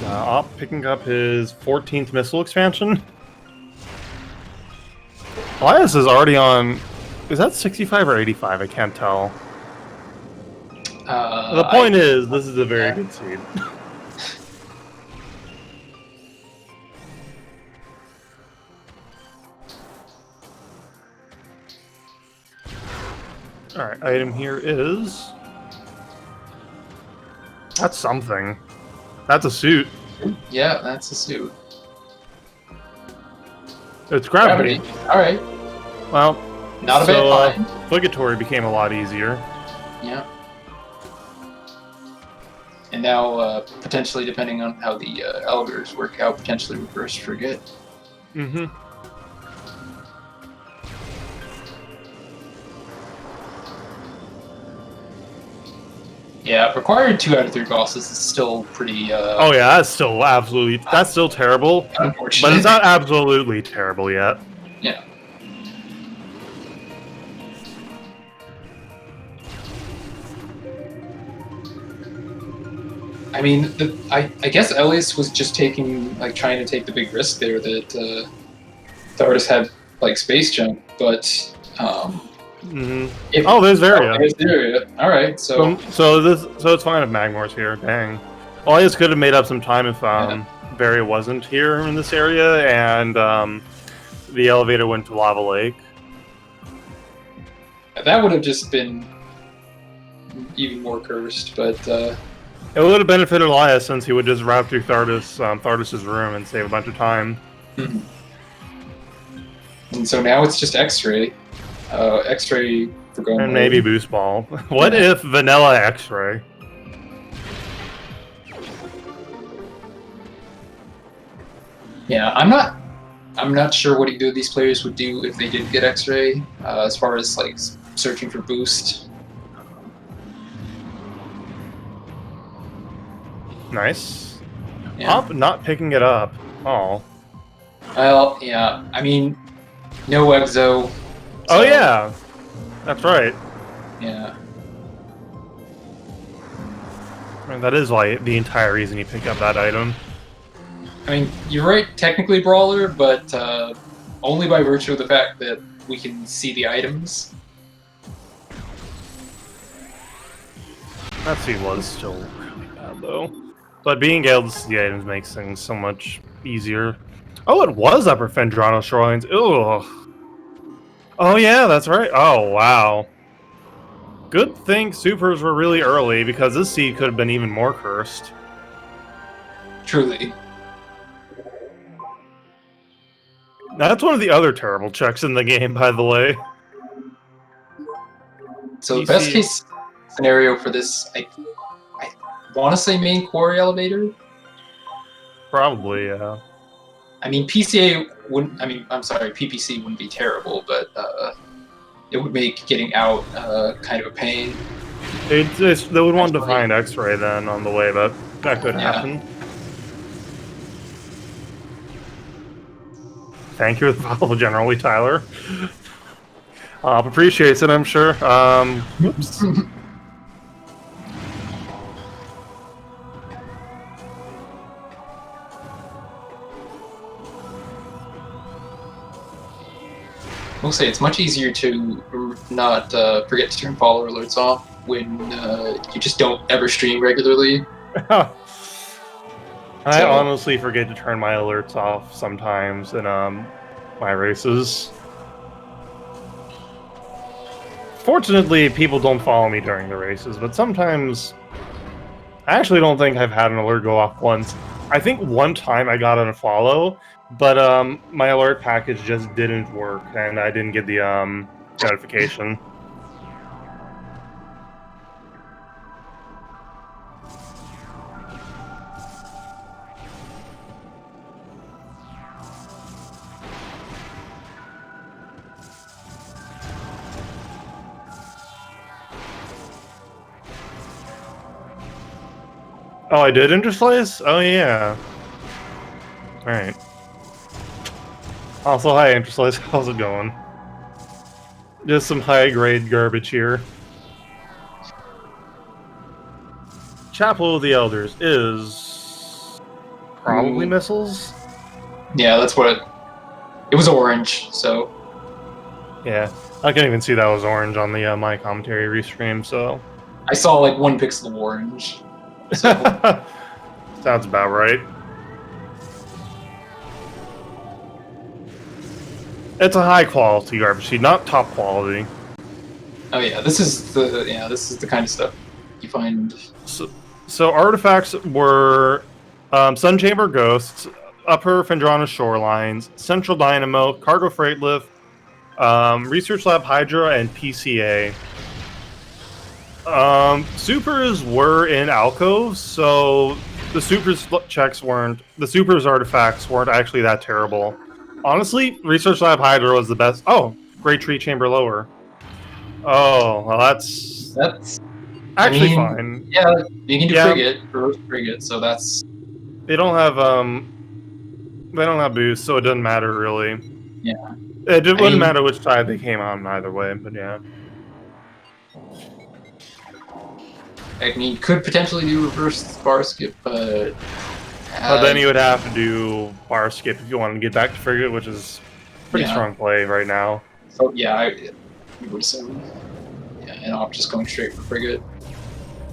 Op picking up his 14th missile expansion. Elias is already on. Is that 65 or 85? I can't tell. The point is, this is a very good seed. Alright, item here is... That's something. That's a suit. Yeah, that's a suit. It's gravity. Alright. Well, not a bad find. Obligatory became a lot easier. Yeah. And now, potentially, depending on how the elevators work out, potentially reverse forget. Mm-hmm. Yeah, required 2 out of 3 bosses is still pretty. Oh yeah, that's still absolutely. That's still terrible. Unfortunate. But it's not absolutely terrible yet. Yeah. I mean, I guess Elias was just trying to take the big risk there that Thardus had, space jump, but Oh, there's Varia. There's Varia. All right, so So it's fine if Magmore's here. Dang. Elias could have made up some time if Varia wasn't here in this area, and the elevator went to Lava Lake. that would have just been even more cursed, but it would have benefited Elias since he would just route through Thardus's room and save a bunch of time. And so now it's just X-ray. X-ray for going. And maybe Boost Ball. What if Vanilla X-ray? Yeah, I'm not sure what either of these players would do if they did get X-ray, as far as like searching for boost. Nice. Yeah. Hop not picking it up. Oh. Well, yeah. I mean, no Exo. So, oh yeah, that's right. Yeah. I mean, that is like the entire reason you pick up that item. I mean, you're right, technically Brawler, but only by virtue of the fact that we can see the items. That scene was still really bad, though. But being able to see the items makes things so much easier. Oh, it was Upper Fendrano Shorelines. Ugh. Oh, yeah, that's right. Oh, wow. Good thing supers were really early, because this seed could have been even more cursed. Truly. That's one of the other terrible checks in the game, by the way. So the best case scenario for this, I want to say main quarry elevator. Probably, yeah. I mean, PCA wouldn't. I mean, I'm sorry, PPC wouldn't be terrible, but it would make getting out kind of a pain. They would want to find X-ray then on the way, but that could happen. Thank you for the follow, generally, Tyler. Appreciates it, I'm sure. Oops. We'll say it's much easier to not forget to turn follower alerts off when you just don't ever stream regularly. I honestly forget to turn my alerts off sometimes in my races. Fortunately, people don't follow me during the races, but sometimes I actually don't think I've had an alert go off once. I think one time I got an unfollow, but my alert package just didn't work, and I didn't get the notification. Oh, I did Interslice? Oh, yeah. Alright. Also, hi, Interslice. How's it going? Just some high-grade garbage here. Chapel of the Elders is... probably missiles? Yeah, that's what it was orange, so... Yeah. I can't even see that was orange on the my commentary restream, so... I saw like 1 pixel of orange. So. Sounds about right. It's a high quality garbage seed, not top quality. Oh yeah, this is the kind of stuff you find. So artifacts were Sun Chamber Ghosts, Upper Fendrana Shorelines, Central Dynamo, Cargo Freight Lift, Research Lab Hydra, and PCA. Supers were in alcoves, so the supers artifacts weren't actually that terrible. Honestly, Research Lab Hydra was the best. Oh, Great Tree Chamber Lower. Oh, well, that's actually fine. Yeah, you can do frigate, reverse frigate, so that's. They don't have boost, so it doesn't matter really. Yeah. It wouldn't matter which side they came on either way, but yeah. I mean, could potentially do reverse bar skip, but then you would have to do bar skip if you want to get back to frigate, which is pretty strong play right now. So yeah, You would assume. Yeah, and I'm just going straight for frigate.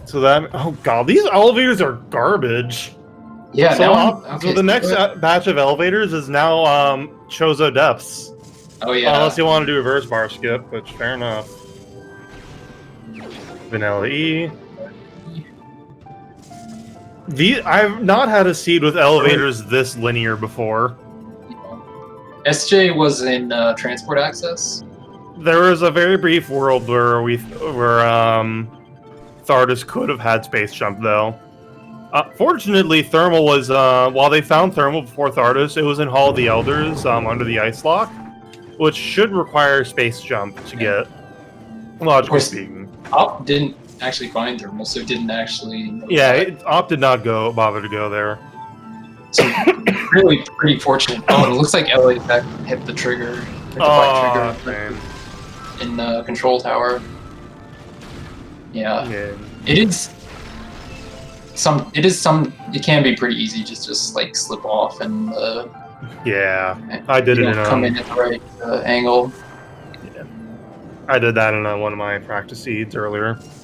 So that, oh god, these elevators are garbage. Yeah, So, now so the next batch of elevators is now Chozo depths. Oh yeah. Unless you want to do reverse bar skip, which fair enough. Vanilla E. I've not had a seed with elevators this linear before. SJ was in transport access. There was a very brief world where Thardus could have had space jump though. Fortunately, Thermal was while they found Thermal before Thardus, it was in Hall of the Elders under the ice lock, which should require space jump to get. Logically speaking, Op didn't actually find Thermal, so it didn't actually. Yeah, Op did not bother to go there. So really pretty fortunate. Oh, it looks like Elias hit the trigger. Hit the white trigger in the control tower. Yeah. It is some. It can be pretty easy just like slip off and. Yeah, I did it in come in at the right angle. Yeah, I did that in one of my practice seeds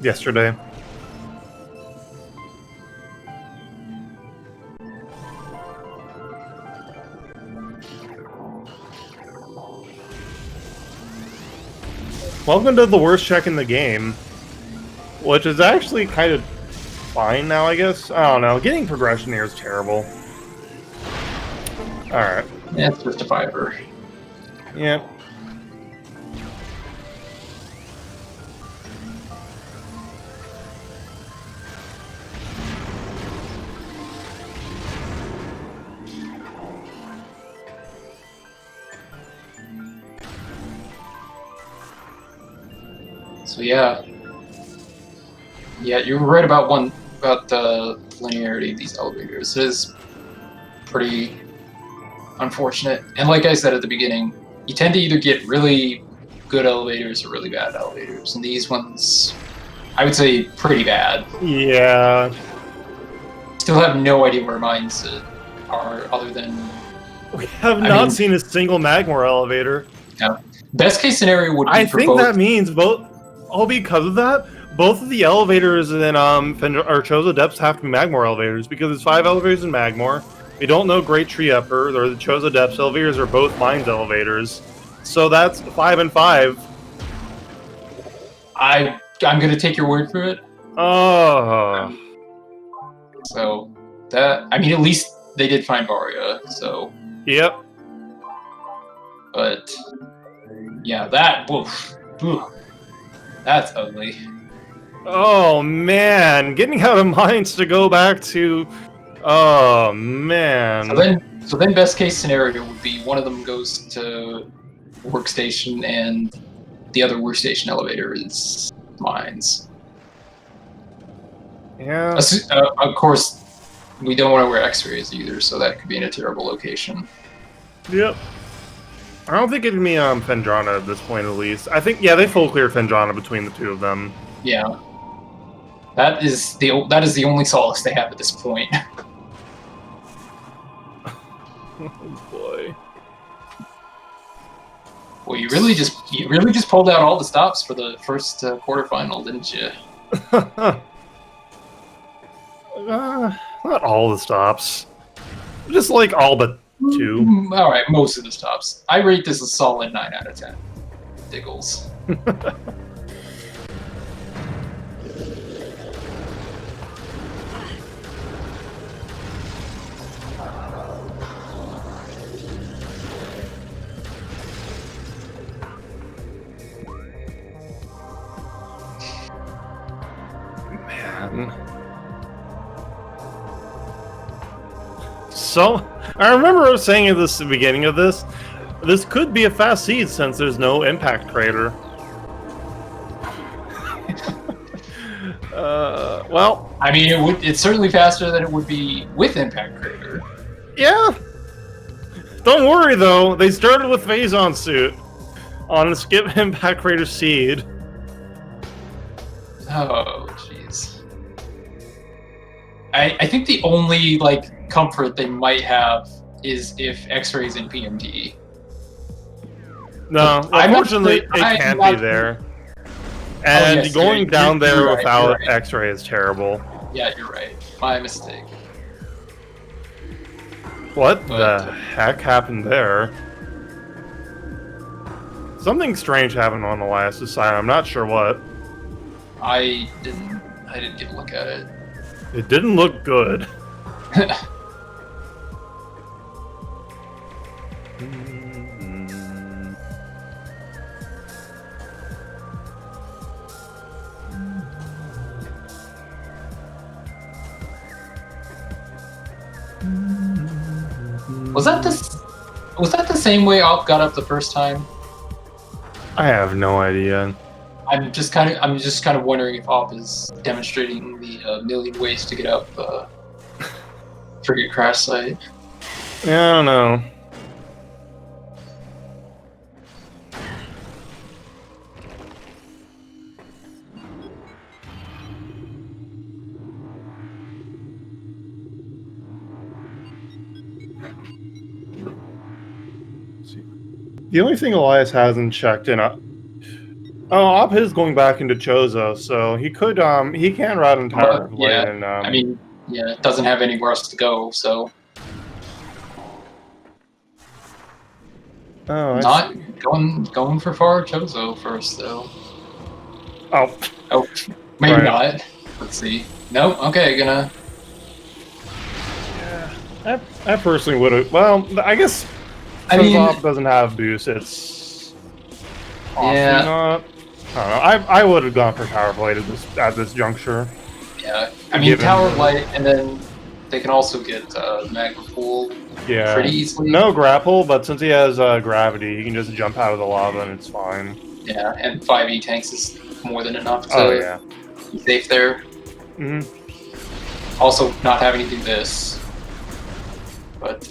yesterday. Welcome to the worst check in the game, which is actually kind of fine now, I guess. I don't know. Getting progression here is terrible. Alright. Yeah, it's just a fiber. Yeah. So yeah, you're right about the linearity of these elevators. It is pretty unfortunate. And like I said at the beginning, you tend to either get really good elevators or really bad elevators. And these ones, I would say, pretty bad. Yeah. Still have no idea where mines are, other than we have not seen a single Magmor elevator. Yeah. Best case scenario would be I for think both. that means both. All because of that, both of the elevators in Chozo Depths have to be Magmor elevators because there's 5 elevators in Magmor. We don't know Great Tree Upper or the Chozo Depths elevators are both Mines elevators, so that's 5 and 5. I'm gonna take your word for it. Oh. So that at least they did find Varia. So. Yep. But yeah, that woof. That's ugly. Oh man, getting out of mines to go back to. Oh man. So then, best case scenario would be one of them goes to workstation and the other workstation elevator is mines. Yeah. Of course, we don't want to wear X-rays either, so that could be in a terrible location. Yep. I don't think it can be Fendrana at this point, at least. I think, yeah, they full cleared Fendrana between the two of them. Yeah. That is the only solace they have at this point. Oh boy. Well, you really just pulled out all the stops for the first quarterfinal, didn't you? Not all the stops. Just like all but 2. All right, most of the stops. I rate this a solid 9 out of 10. Diggles. Man. So, I remember saying at the beginning of this could be a fast seed since there's no impact crater. Well, it's certainly faster than it would be with impact crater. Yeah. Don't worry though, they started with Phazon suit on a skip impact crater seed. Oh, jeez. I think the only comfort they might have is if X-rays in PMD. No, unfortunately, it can't be there. And yes, going down you're there right, without right. X-ray is terrible. Yeah, you're right. My mistake. What But, the heck happened there? Something strange happened on Elias' side. I'm not sure what. I didn't get a look at it. It didn't look good. Was that the same way Op got up the first time? I have no idea. I'm just kind of wondering if Op is demonstrating the million ways to get up frigate crash site. Yeah, I don't know. The only thing Elias hasn't checked in. Op is going back into Chozo, so he could he can route entirely. Yeah, And I mean, yeah, it doesn't have anywhere else to go, so not going for far Chozo first though. Oh, maybe right. not. Let's see. Nope. Okay, gonna. Yeah, I personally would have. Well, I guess since Op doesn't have boost, it's yeah. Not. I don't know. I would have gone for Tower Blade at this juncture. Yeah, I mean Tower Blade, and then they can also get Magma Pool pretty easily. No grapple, but since he has gravity, he can just jump out of the lava and it's fine. Yeah, and 5e tanks is more than enough to be safe there. Also, not having to do this, but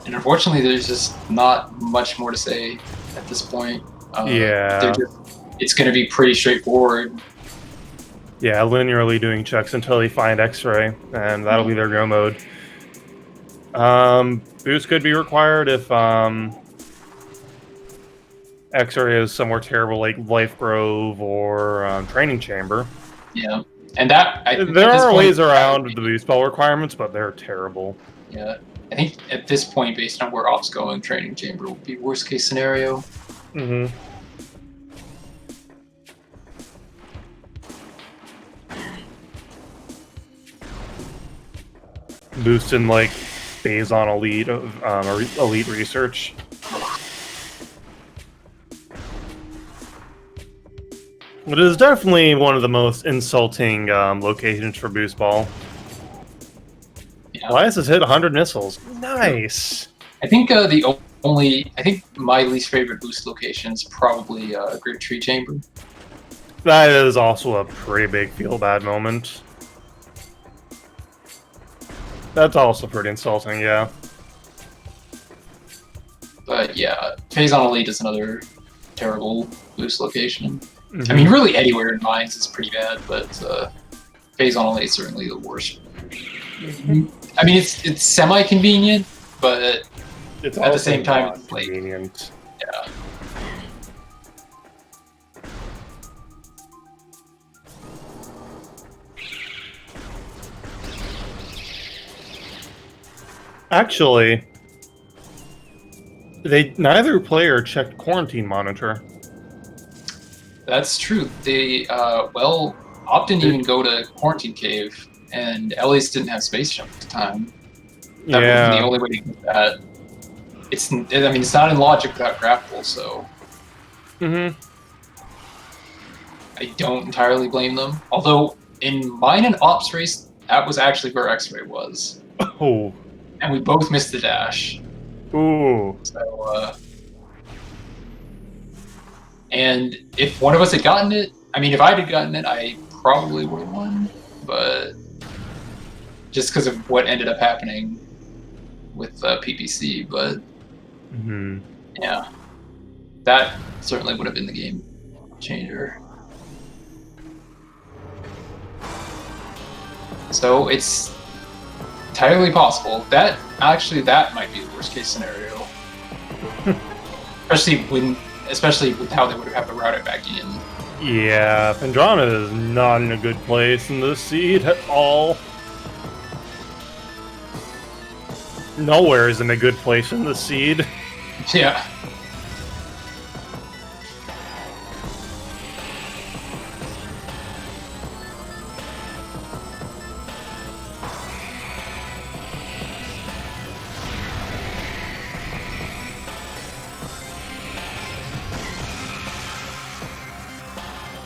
and unfortunately, there's just not much more to say at this point. It's going to be pretty straightforward. Yeah, linearly doing checks until they find X-ray, and that'll be their go mode. Boost could be required if X-ray is somewhere terrible like Life Grove or Training Chamber. Yeah, and that there are ways around the boost spell requirements, but they're terrible. Yeah, I think at this point, based on where Op's going, Training Chamber would be worst case scenario. Boost in like phase on elite of elite research. It is definitely one of the most insulting locations for boost ball. Yeah. Elias has hit 100 missiles. Nice. I think I think my least favorite boost location is probably Great Tree Chamber. That is also a pretty big feel bad moment. That's also pretty insulting, yeah. But yeah, phase on elite is another terrible boost location. I mean, really anywhere in mines is pretty bad, but phase on elite is certainly the worst. I mean, it's semi-convenient, but it's at the same time, it's like, convenient. Yeah. Actually, neither player checked quarantine monitor. That's true. They well, Op didn't even go to quarantine cave, and Elias didn't have space jump at the time. That was the only way to get that. I mean, it's not in logic without grapple, so. I don't entirely blame them. Although in mine and Op's race, that was actually where X-ray was. Oh. And we both missed the dash. Ooh. So, and if one of us had gotten it, I mean, if I had gotten it, I probably would have won, but just because of what ended up happening with PPC. But yeah, that certainly would have been the game changer. So it's entirely possible that that might be the worst case scenario, especially with how they would have had to route it back in. Yeah, Pendrana is not in a good place in this seed at all. Nowhere is in a good place in the seed. Yeah.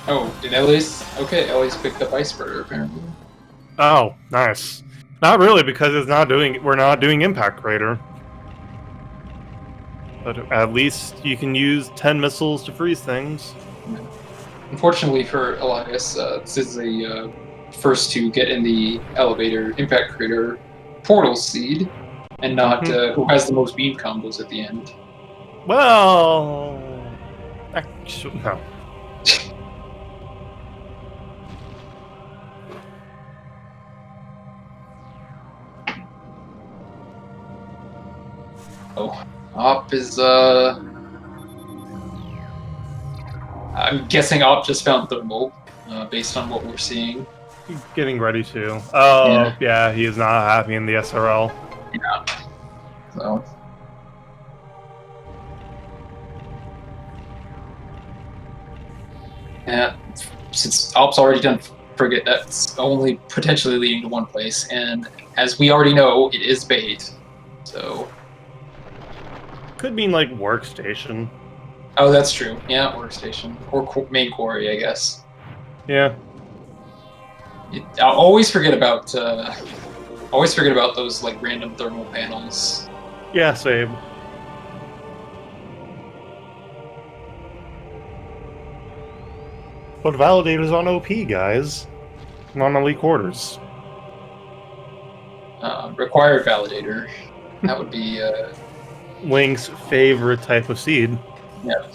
Oh, did Elias? Okay, Elias picked up Iceberg apparently. Oh, nice. Not really, because it's not doing. We're not doing Impact Crater. But at least you can use 10 missiles to freeze things. Unfortunately for Elias, this is the first to get in the elevator Impact Crater portal seed, and not who has the most beam combos at the end. Well, actually, no. Oh, Op is I'm guessing Op just found thermal, based on what we're seeing. He's getting ready to. Oh, yeah, he is not happy in the SRL. Yeah. So. Yeah, since Op's already done frigate, that's only potentially leading to one place, and as we already know, it is bait. So. Could mean like workstation. Oh, that's true. Yeah, workstation or main quarry, I guess. Yeah. I'll always forget about those like random thermal panels. Yeah, same. But Validator's on OP, guys. On elite quarters. Required validator. That would be Link's favorite type of seed. yeah.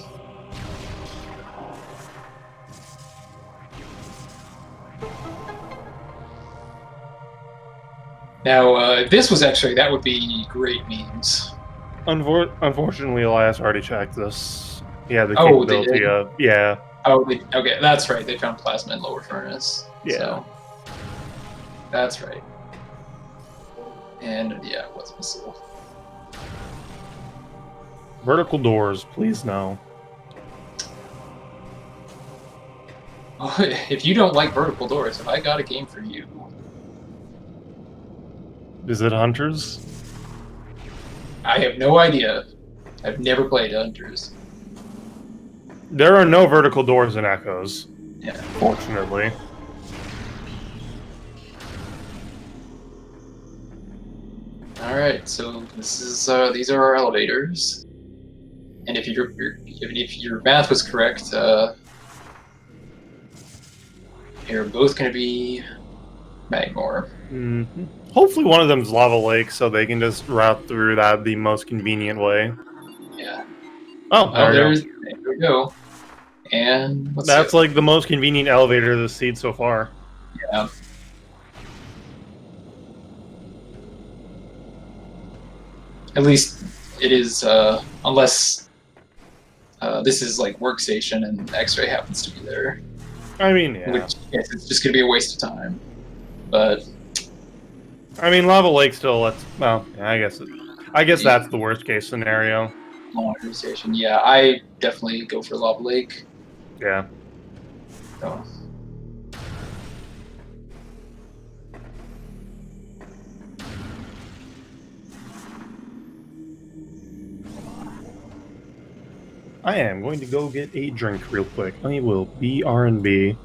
Now, if this was actually, that would be great memes. Unfortunately, Elias already checked this. Yeah, the Oh, capability of yeah. Oh, okay, that's right. They found plasma in lower furnace. Yeah. So, that's right. And yeah, what's missile? Vertical doors, please no. Oh, if you don't like vertical doors, have I got a game for you? Is it Hunters? I have no idea. I've never played Hunters. There are no vertical doors in Echoes. Yeah. Fortunately. Alright, so this is these are our elevators. And if your math was correct, you're both gonna be Magmore. Mm-hmm. Hopefully one of them's Lava Lake, so they can just route through that the most convenient way. Yeah. Oh, there we go. And that's like the most convenient elevator of the seed so far. Yeah. At least it is, unless this is like workstation and X-ray happens to be there. I mean, yeah. Which, yes, it's just gonna be a waste of time. But I mean, Lava Lake still lets. Well, yeah, I guess that's the worst case scenario. Monitoring station, yeah, I definitely go for Lava Lake. Yeah. So. I am going to go get a drink real quick. I will be R&B.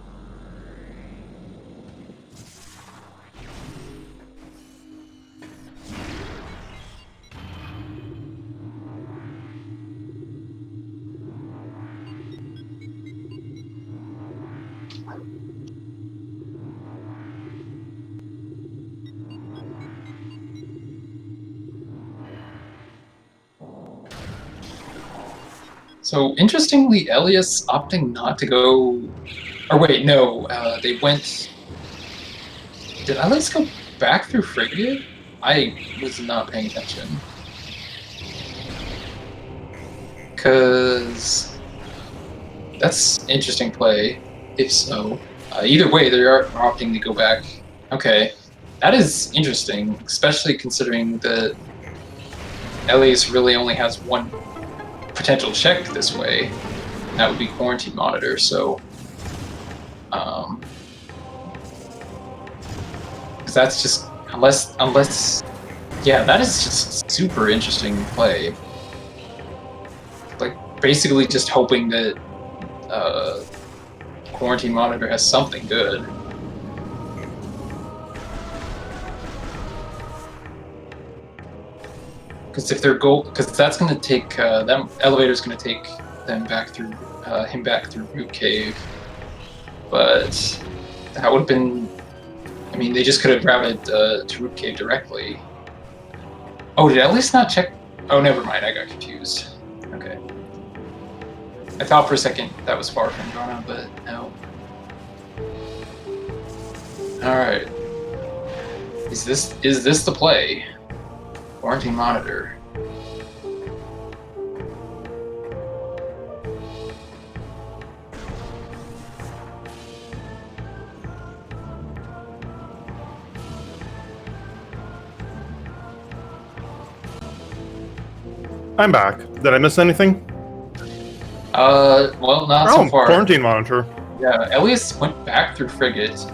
So interestingly, Elias opting not to go. Or wait, no, they went. Did Elias go back through Frigate? I was not paying attention. Because that's interesting play, if so. Either way, they are opting to go back. Okay, that is interesting, especially considering that Elias really only has one potential check this way. That would be quarantine monitor. So, because that's just unless, yeah, that is just super interesting play. Like basically just hoping that quarantine monitor has something good. Because if they're because that's going to take them elevator's going to take them back through him back through Root Cave, but that would have been. I mean, they just could have routed to Root Cave directly. Oh, did Elias not check? Oh, never mind. I got confused. Okay. I thought for a second that was far from Rando, but no. All right. Is this the play? Quarantine monitor. I'm back. Did I miss anything? Well, not so far. Quarantine monitor. Yeah, Elias went back through Frigate.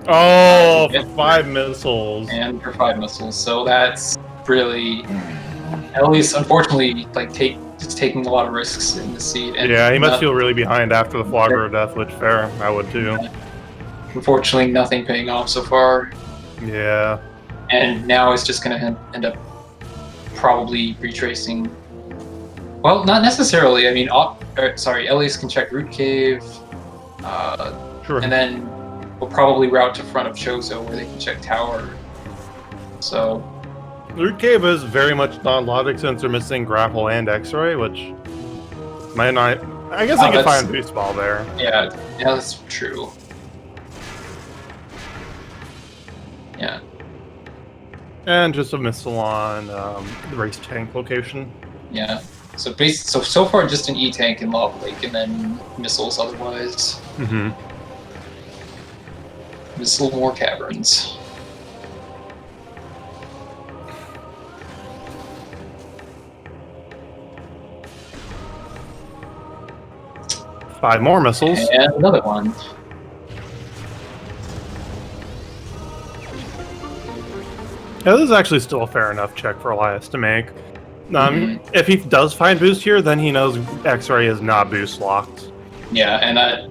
Oh, for 5 missiles. And for 5 missiles, so that's really Elias, unfortunately, like taking a lot of risks in the seat. And yeah, he must feel really behind after the flogger of death, which fair, I would too. Unfortunately, nothing paying off so far. Yeah. And now it's just going to end up probably retracing. Well, not necessarily. I mean, Elias can check Root Cave. Sure. And then we'll probably route to front of Chozo where they can check Tower. So. Root Cave is very much non-logic since they're missing Grapple and X-Ray, which might not. I guess they could find Boost Ball there. Yeah, that's true. Yeah. And just a missile on the race tank location. Yeah. So far just an E-tank in Lava Lake and then missiles otherwise. Mm-hmm. Missile more caverns. Five more missiles. And another one. Yeah, this is actually still a fair enough check for Elias to make. If he does find boost here, then he knows X-Ray is not boost locked. Yeah, and that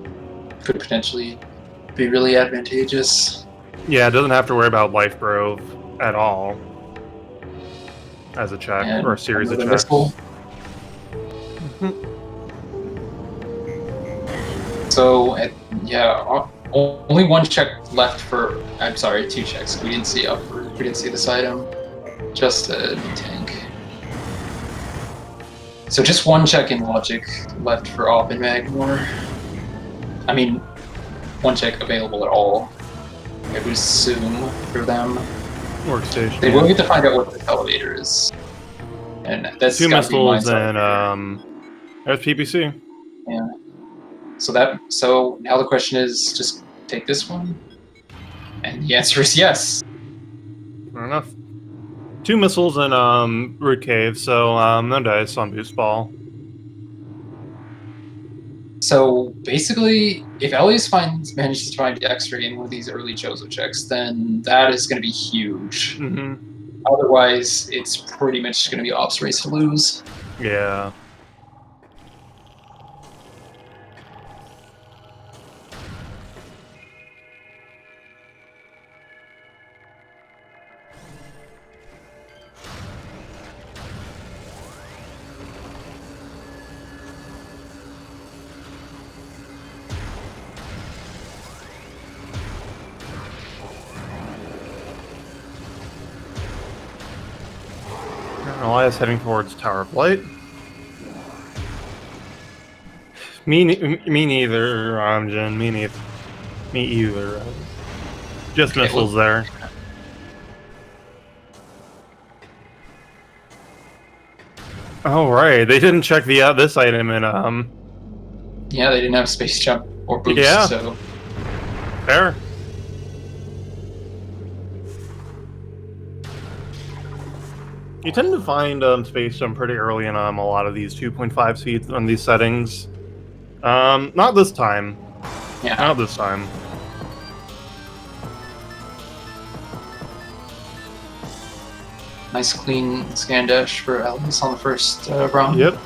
could potentially be really advantageous. Yeah, it doesn't have to worry about Life Grove at all as a check or a series of checks. So, yeah, only one check left for. I'm sorry, 2 checks. We didn't see we didn't see this item. Just a tank. So just 1 check in logic left for Op and Magmore. I mean, 1 check available at all. I would assume for them. Workstation. They will get to find out what the elevator is. And that's 2 missiles and there's PPC. Yeah. So now the question is, just take this one? And the answer is yes. Fair enough. 2 missiles and Root Cave, so no dice on Boost Ball. So basically, if Elias manages to find X-Ray in one of these early Chozo checks, then that is going to be huge. Mm-hmm. Otherwise, it's pretty much going to be Ops race to lose. Yeah. Elias heading towards Tower of Light. Me neither, Ramjan. Me neither. Me either. Just Okay, missiles there. Oh right, they didn't check the this item in Yeah, they didn't have space jump or boost, Yeah. so Fair. You tend to find space jump pretty early in a lot of these 2.5 seeds on these settings. Not this time. yeah. Not this time. Nice clean scan dash for Elias on the first round. Yep.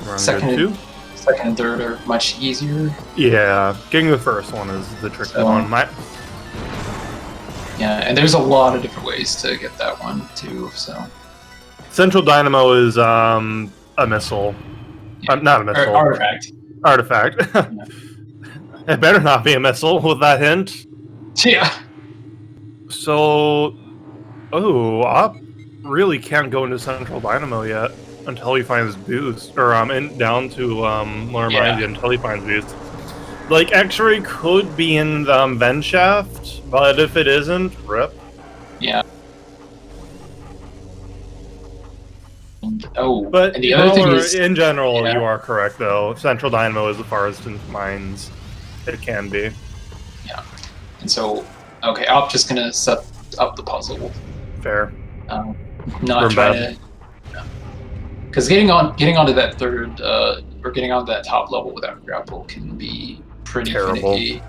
Run Second, good too. second and third are much easier. Yeah, getting the first one is the tricky So- one. Yeah, and there's a lot of different ways to get that one too. So Central Dynamo is a missile. Yeah. Not a missile. artifact. Artifact. It better not be a missile with that hint. Yeah. So, Op really can't go into Central Dynamo yet until he finds boost, or down to Lower Yeah. Mind until he finds boost. Like X-ray could be in the vent shaft, but if it isn't, rip. Yeah. And, But and the other thing is, in general, yeah. you are correct though. Central Dynamo is the farthest in mines it can be. and so okay, I'm just gonna set up the puzzle. Fair. Not We're trying to, because getting onto that third or getting onto that top level without grapple can be pretty Terrible. finicky.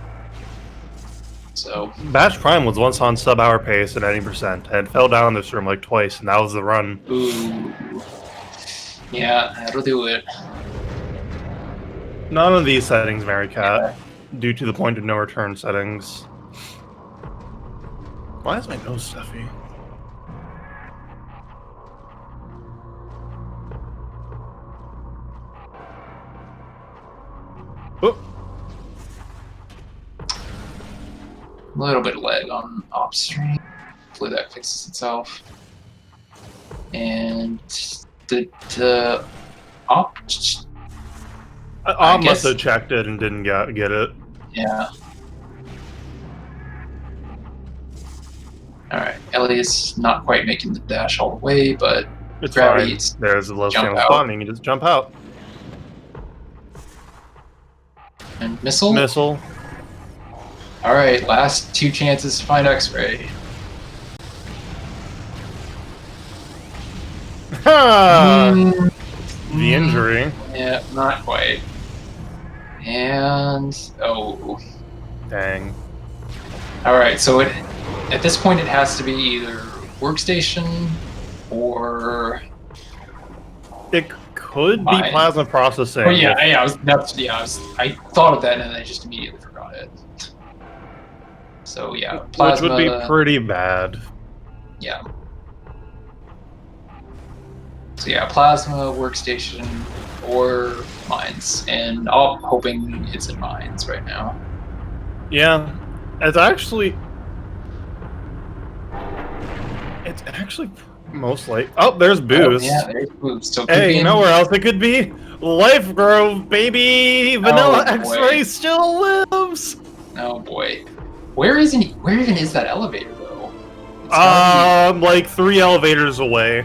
So Bash Prime was once on sub-hour pace at 90% and fell down this room like twice, and that was the run. ooh, yeah, that'll do it. None of these settings, Mary Cat, Yeah. due to the point of no return settings. Why is my nose stuffy? Oh, A little bit of lag on op stream. Hopefully that fixes itself. And the op, I guess- must have checked it and didn't get it. yeah. All right, Elias not quite making the dash all the way, but It's Gravity, fine. it's There's a low jump channel out. spawning. You just jump out. and missile. Missile. All right, last two chances to find X-ray. Ha! Mm, The injury. yeah, not quite. And oh, Dang. all right. So at this point, it has to be either workstation or. It could be Fine. plasma processing. Oh yeah, I thought of that and I just immediately forgot it. So yeah, plasma. Which would be pretty bad. Yeah. So yeah, plasma, workstation, or mines, and I'm hoping it's in mines right now. Yeah. It's actually most like. Oh, there's boost. Oh, yeah, there's boost. So it could Hey, be you in- know where else it could be? Life Grove, baby! Vanilla Oh, boy. X-Ray still lives! Oh boy, where even is that elevator though? It's gotta Like 3 elevators away.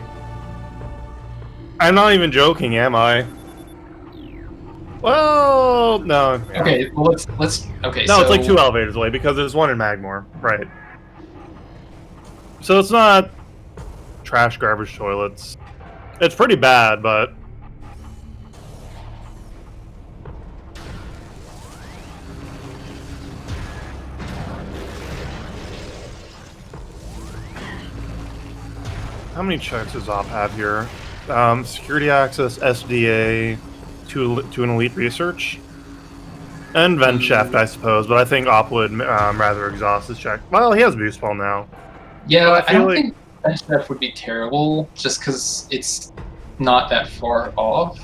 I'm not even joking, am I? Well, no. be- okay, well let's okay. No, so, it's like 2 elevators away because there's one in Magmore, right? So it's not trash garbage toilets. It's pretty bad, but how many checks does OP have here? Security access, SDA, to an elite research. And vent shaft, I suppose, but I think Op would rather exhaust his check. Well, he has boost ball now. Yeah, I I feel don't like- think bench depth would be terrible, just because it's not that far off.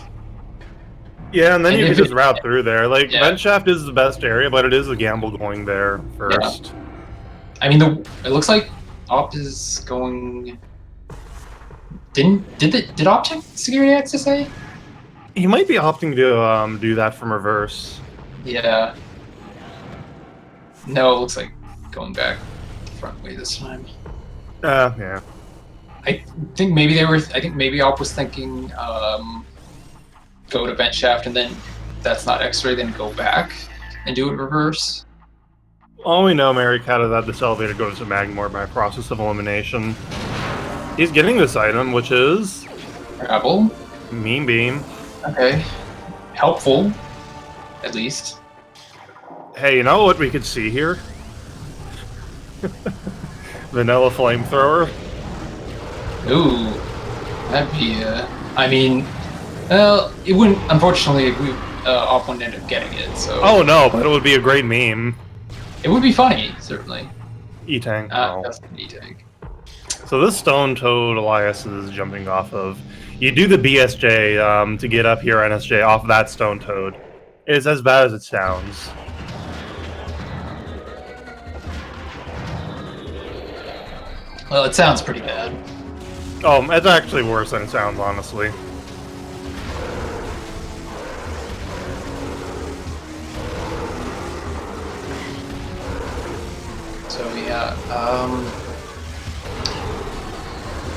Yeah, and then And you if can just it- route through there. Like, Yeah. vent shaft is the best area, but it is a gamble going there first. I mean, it looks like Op is going. Did Op check security access A? He might be opting to do that from reverse. Yeah. No, it looks like going back the front way this time. Yeah. I think maybe they were. I think maybe Op was thinking go to vent shaft and then that's not X-ray, then go back and do it reverse. All we know, Mary Cat, is that this elevator goes to Magmore by process of elimination. He's getting this item, which is Travel. Mean Beam. Okay. Helpful, at least. Hey, you know what we could see here? Vanilla flamethrower. Ooh, that'd be. I mean, well, it wouldn't. Unfortunately, we Op wouldn't end up getting it. So. Oh no, but it would be a great meme. It would be funny, certainly. E-Tank. That's an E-Tank. So this stone toad Elias is jumping off of. You do the BSJ to get up here, NSJ, off that stone toad. It's as bad as it sounds. Well, it sounds pretty bad. Oh, it's actually worse than it sounds, honestly. So yeah,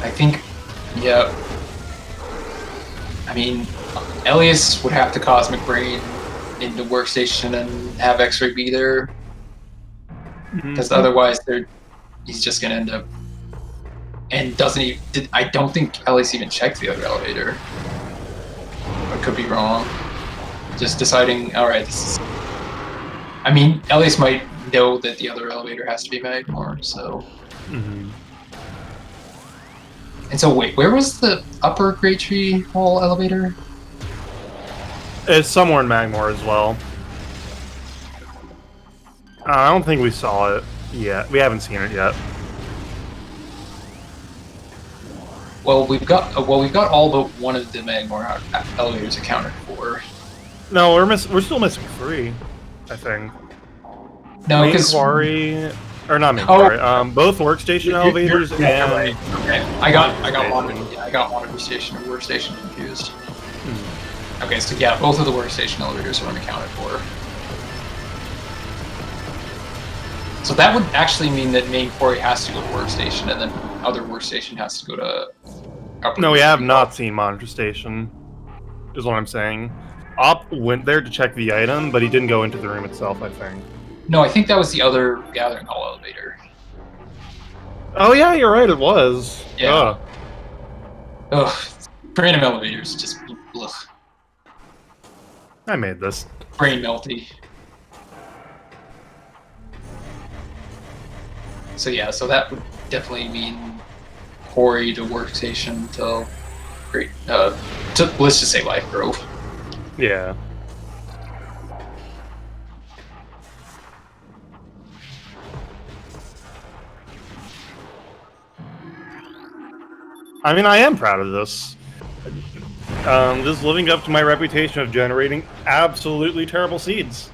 I think, yeah. I mean, Elias would have to Cosmic Brain into Workstation and have X-Ray be there, because otherwise, he's just gonna end up. And doesn't he? I don't think Elias even checked the other elevator. I could be wrong. Just deciding, all right, this is. I mean, Elias might know that the other elevator has to be Magmore, so. And so, wait, where was the upper Great Tree Hall elevator? It's somewhere in Magmore as well. I don't think we saw it yet. We haven't seen it yet. Well, we've got all but one of the Magmore elevators accounted for. No, we're still missing 3, I think. No, Main because quarry, or not main quarry. Both workstation elevators and. Right. Okay, I got one. I got one workstation and workstation confused. Okay, so yeah, both of the workstation elevators are unaccounted for. So that would actually mean that main quarry has to go to workstation, and then other workstation has to go to upper. No, we have not seen monitor station, is what I'm saying. Op went there to check the item, but he didn't go into the room itself, I think. No, I think that was the other gathering hall elevator. Oh yeah, you're right, it was. Yeah. Ugh. Random elevators, just ugh. I made this. Brain melty. So yeah, so that would definitely mean quarry to workstation to great to let's just say Life Grove. Yeah. I mean, I am proud of this. Just living up to my reputation of generating absolutely terrible seeds.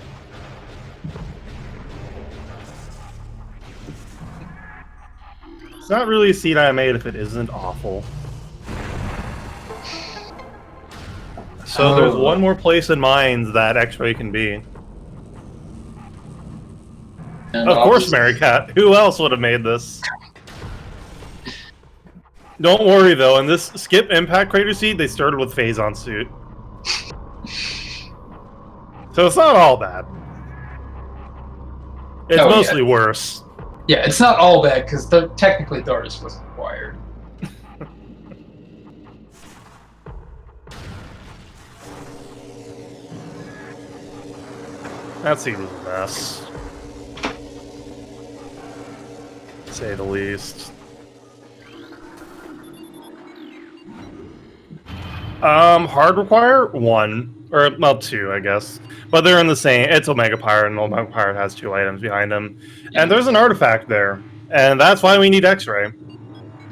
It's not really a seed I made if it isn't awful. So there's one more place in Mines that X-Ray can be. And of course, Mary Cat. Who else would have made this? Don't worry though, in this skip impact crater seed, they started with Phazon suit. So it's not all bad. It's mostly worse. Yeah, it's not all bad, because technically Dardis wasn't required. That seed was a mess. To say the least. Hard require 1, or well 2, I guess. But they're in the same. It's Omega Pirate, and Omega Pirate has 2 items behind him, and there's an artifact there, and that's why we need X-Ray.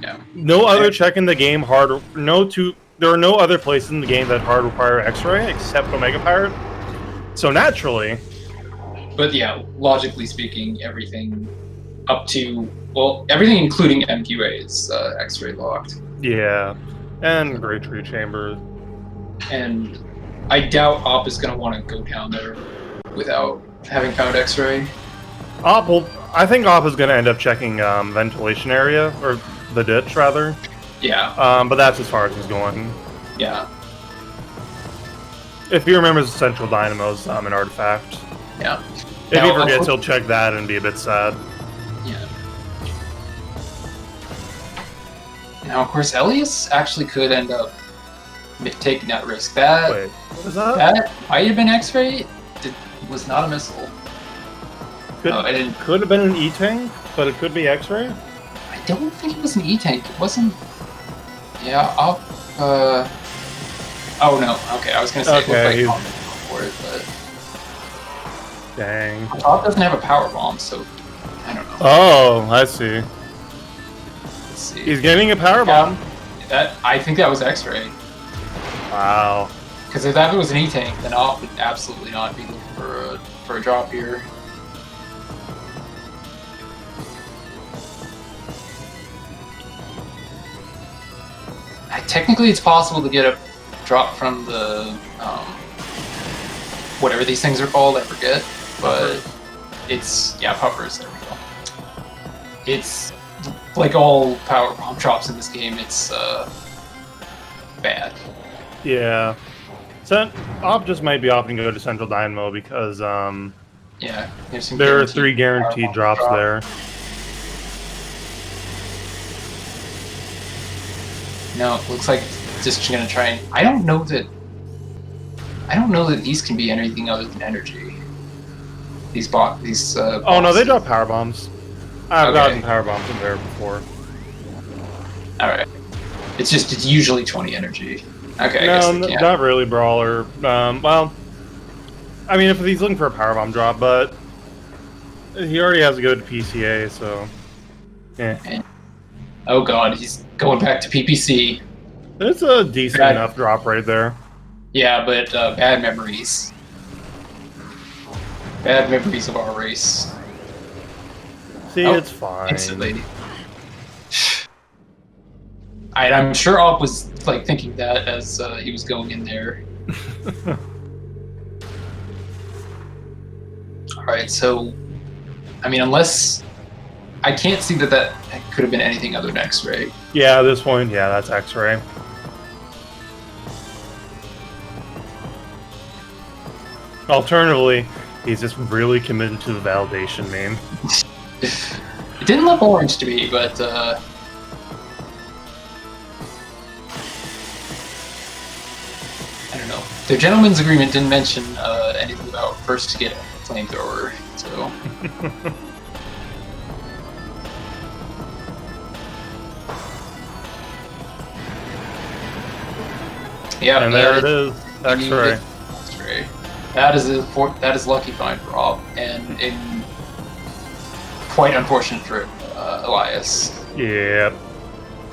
Yeah. No other check in the game There are no other places in the game that hard require X-Ray except Omega Pirate. So naturally. But yeah, logically speaking, everything up to everything including MQA is X-ray locked. Yeah. And Great Tree Chamber. And I doubt Op is going to want to go down there without having found X-ray. I think Op is going to end up checking ventilation area, or the ditch, rather. Yeah. But that's as far as he's going. Yeah. If he remembers the Central Dynamo's an artifact. Yeah. If he forgets, he'll check that and be a bit sad. Yeah. Now, of course, Elias actually could end up taking that risk. That, wait, what was that? That might have been X-ray. It was not a missile. Could have been an E-tank, but it could be X-ray? I don't think it was an E-tank. It wasn't... Yeah, Oh, no. Okay, I was going to say okay, it looked like for it, but... Dang. Top doesn't have a power bomb, so I don't know. Oh, I see. Let's see. He's getting a power bomb. I think that was X-ray. Wow. Because if that was an E-tank, then Op would absolutely not be looking for a drop here. Technically, it's possible to get a drop from the whatever these things are called. I forget, but it's puffers. There we go. It's like all power bomb drops in this game. It's bad. Yeah. So Op just might be opting to go to Central Dynamo because yeah, there are 3 guaranteed drops there. No, it looks like it's just gonna try and... I don't know that these can be anything other than energy. These oh no, they drop power bombs. I've gotten power bombs in there before. Alright. It's usually 20 energy. Okay, no, I guess not really brawler. Well, I mean, if he's looking for a power bomb drop, but he already has to go to PCA, so yeah. Okay. Oh god, he's going back to PPC. It's a decent enough drop right there. Yeah, but bad memories. Bad memories of our race. See, it's fine. Instantly. I'm sure Op was like thinking that as he was going in there. Alright, so I mean, unless I can't see that could have been anything other than X-ray. Yeah, at this point, yeah, that's X-ray. Alternatively, he's just really committed to the validation meme. It didn't look orange to me, but I don't know. Their gentleman's agreement didn't mention anything about first to get a flamethrower, so... Yeah, and there it is, X-ray. That is lucky find for Rob, and quite unfortunate for Elias. Yeah,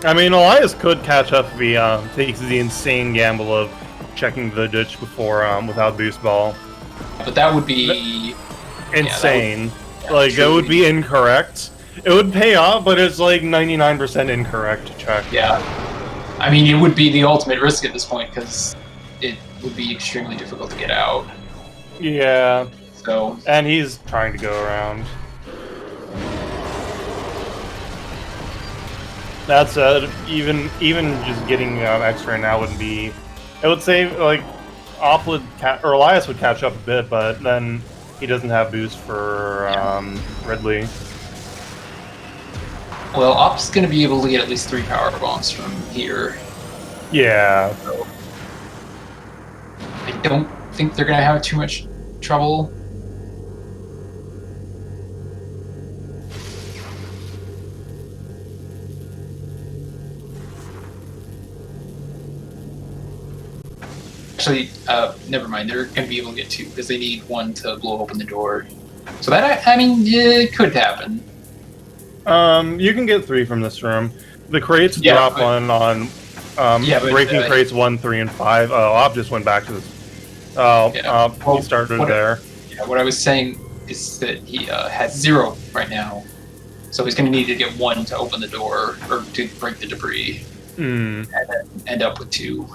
I mean Elias could catch up if he takes the insane gamble of checking the ditch before without boost ball. But that would be insane. It would be incorrect. It would pay off, but it's like 99% incorrect to check. Yeah. I mean, it would be the ultimate risk at this point because it would be extremely difficult to get out. Yeah. So. And he's trying to go around. That said, even just getting X-ray now wouldn't be. It would say like Op would or Elias would catch up a bit, but then he doesn't have boost for Ridley. Well, Op's going to be able to get at least 3 power bombs from here. Yeah. So I don't think they're going to have too much trouble. Actually, never mind. They're going to be able to get 2 because they need 1 to blow open the door. So that, I mean, it could happen. You can get 3 from this room. The crates drop one on breaking crates 1, 3, and 5. Oh, Op just went back to this. He started there. What I was saying is that he has 0 right now, so he's going to need to get 1 to open the door or to break the debris, and then end up with 2.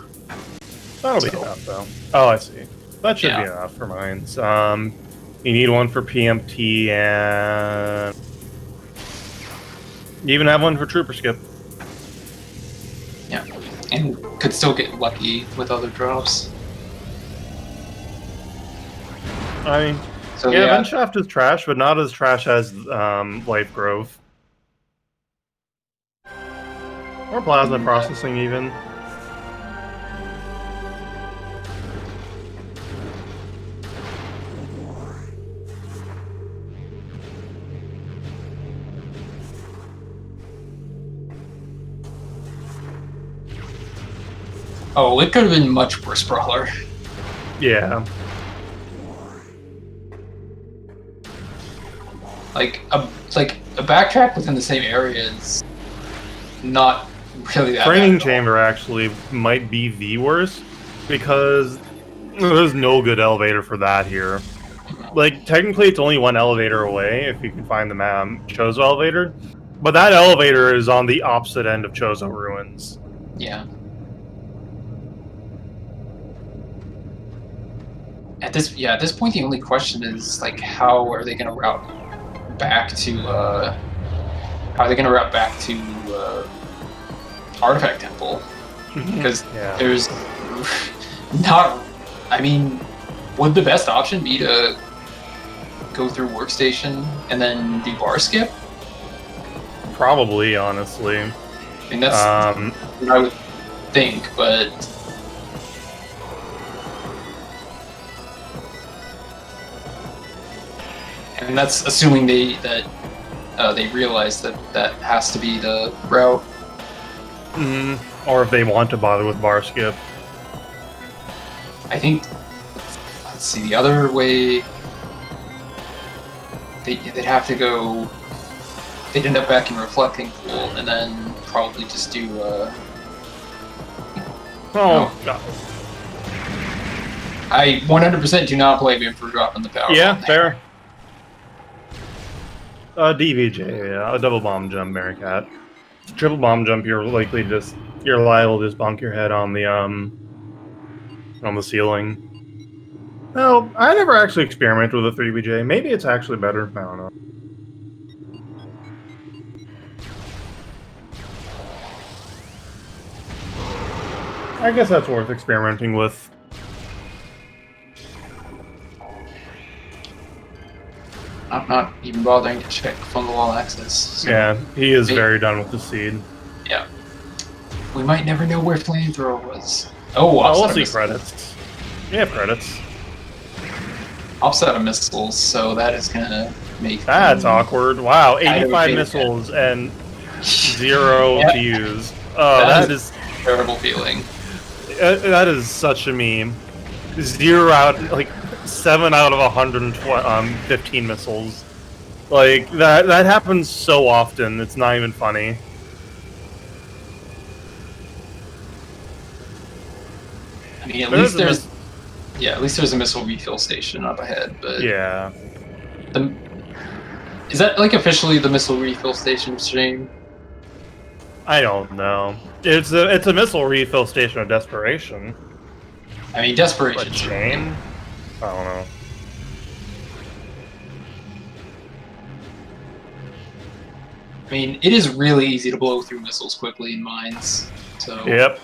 That'll be So, enough, though. Oh, I see. That should be yeah. enough for mines. You need one for PMT, and you even have one for Trooper Skip. Yeah, and could still get lucky with other drops. I mean, So yeah, yeah, Vent Shaft is trash, but not as trash as Life Grove. Or Plasma Processing, even. oh, it could have been much worse, Brawler. Yeah. Like a backtrack within the same area is not really that Training bad at all. Chamber actually might be the worst, because there's no good elevator for that here. Like, technically it's only one elevator away, if you can find the Chozo elevator, but that elevator is on the opposite end of Chozo Ruins. Yeah. At this point, the only question is like, how are they going to route back to Artifact Temple? Because there's not. I mean, would the best option be to go through Workstation and then do bar skip? Probably, honestly. I mean, that's what I would think, but. And that's assuming they realize that has to be the route. Or if they want to bother with bar skip. I think. Let's see. The other way, they'd have to go. They'd end up back in Reflecting Pool, and then probably just do. Oh, God. I 100% do not blame him for dropping the power. Yeah, fair. DVJ, yeah, a double bomb jump, Bearcat. Triple bomb jump, you're liable to just bonk your head on the ceiling. No, I never actually experimented with a 3BJ. Maybe it's actually better. I don't know. I guess that's worth experimenting with. I'm not even bothering to check fungal wall access. So Yeah, he is very done with the seed. Yeah. We might never know where Flamethrower was. Oh, we'll see credits. We have credits. Offset of missiles, so that is gonna make. That's awkward. Wow, 85 missiles and 0 to use. Oh, that is a terrible feeling. That is such a meme. 0 out, like 7 out of 115 missiles. Like that happens so often. It's not even funny. I mean, at least there's a missile refill station up ahead. But yeah, is that like officially the missile refill station stream? I don't know. It's a missile refill station of desperation. I mean, desperation. But chain? I don't know. I mean, it is really easy to blow through missiles quickly in mines. So. Yep.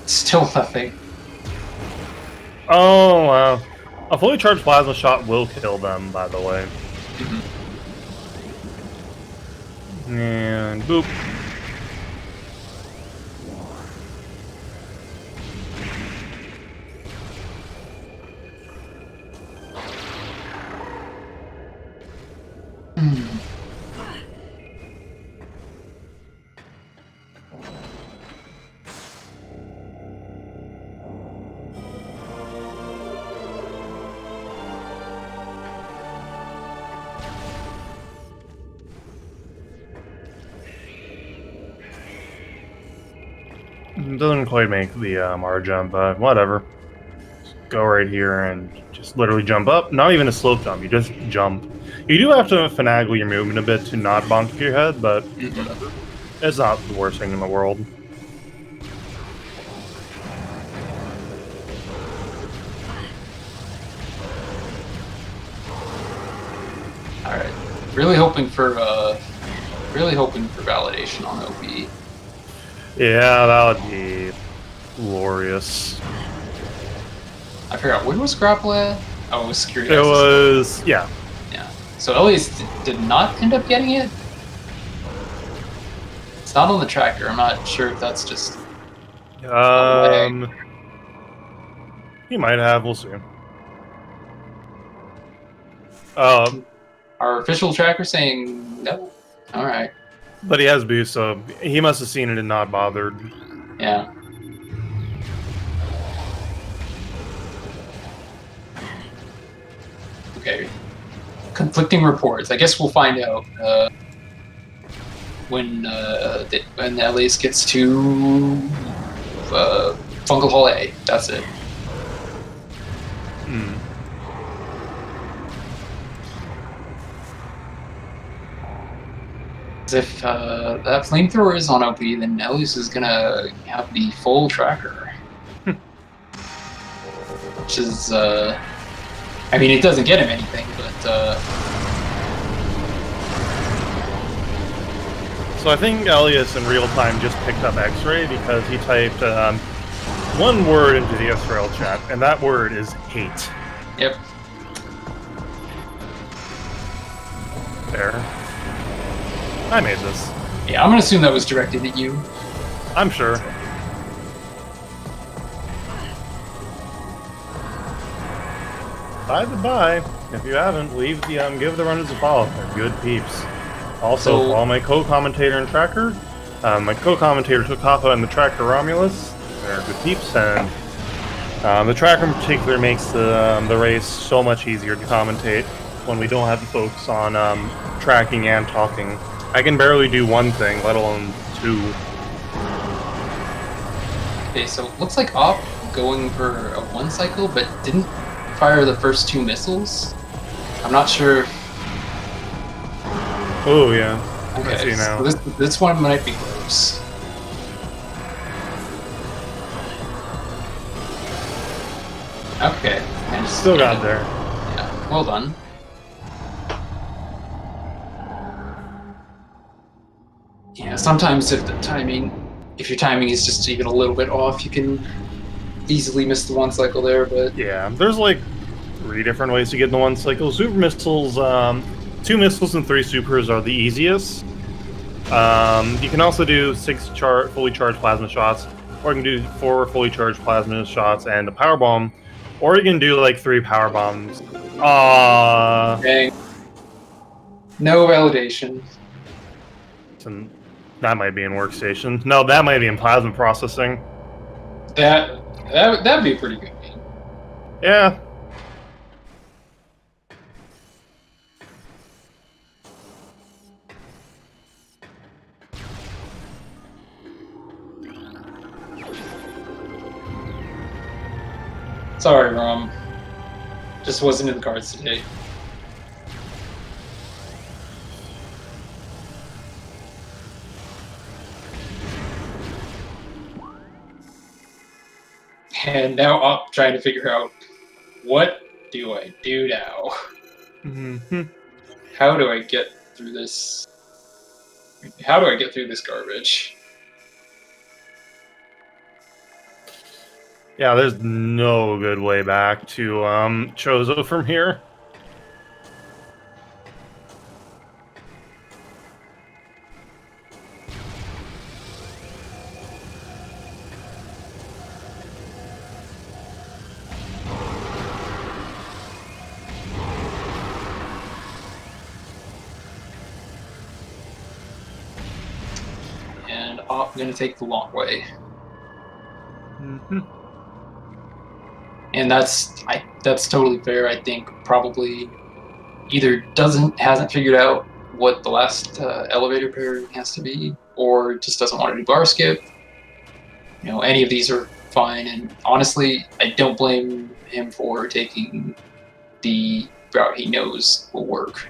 Still nothing. Oh, wow. A fully charged plasma shot will kill them, by the way. And boop. doesn't quite make the R jump, but whatever. Just go right here and just literally jump up. Not even a slope jump, you just jump. You do have to finagle your movement a bit to not bonk your head, but whatever. It's not the worst thing in the world. Alright. Really hoping for validation on OP. Yeah, that would be glorious. I forgot, when was grapple at? Oh, it was security. It was, yeah. Yeah. So Elias did not end up getting it? It's not on the tracker. I'm not sure if that's just... He might have, we'll see. Our official tracker saying no? Alright. But he has boost, so he must have seen it and not bothered. Yeah. Okay. Conflicting reports. I guess we'll find out when Elias gets to Fungal Hall A. That's it. If that flamethrower is on OP, then Elias is gonna have the full tracker. Which is, I mean, it doesn't get him anything, but... So I think Elias in real time just picked up X-ray because he typed one word into the SRL chat, and that word is hate. Yep. There. I made this. Yeah, I'm gonna assume that was directed at you. I'm sure. By the by, if you haven't, leave the give the runners a follow. They're good peeps. Also, So, while my co-commentator and tracker, my co-commentator took Hoppa and the tracker Romulus. They're good peeps, and the tracker in particular makes the race so much easier to commentate when we don't have to focus on tracking and talking. I can barely do one thing, let alone two. okay, so it looks like Op going for a one cycle, but didn't fire the first two missiles. I'm not sure. Oh yeah. Okay, I see now. So this one might be close. Okay. And Still got there. Yeah, well done. Yeah, sometimes if your timing is just even a little bit off, you can easily miss the one cycle there, but... Yeah, there's like 3 different ways to get in the one cycle. Super missiles, 2 missiles and 3 supers are the easiest. You can also do 6 fully charged plasma shots, or you can do 4 fully charged plasma shots and a power bomb, or you can do like 3 power bombs. Dang. No validation. And that might be in workstation. No, that might be in plasma processing. That'd be a pretty good game. Yeah. Sorry, Rom. Just wasn't in the cards today. And now I'm trying to figure out, what do I do now? Mm-hmm. How do I get through this? How do I get through this garbage? Yeah, there's no good way back to Chozo from here. And I'm gonna take the long way. Mm-hmm. And that's totally fair. I think probably either hasn't figured out what the last elevator pair has to be, or just doesn't want to do bar skip. any of these are fine. And honestly, I don't blame him for taking the route he knows will work.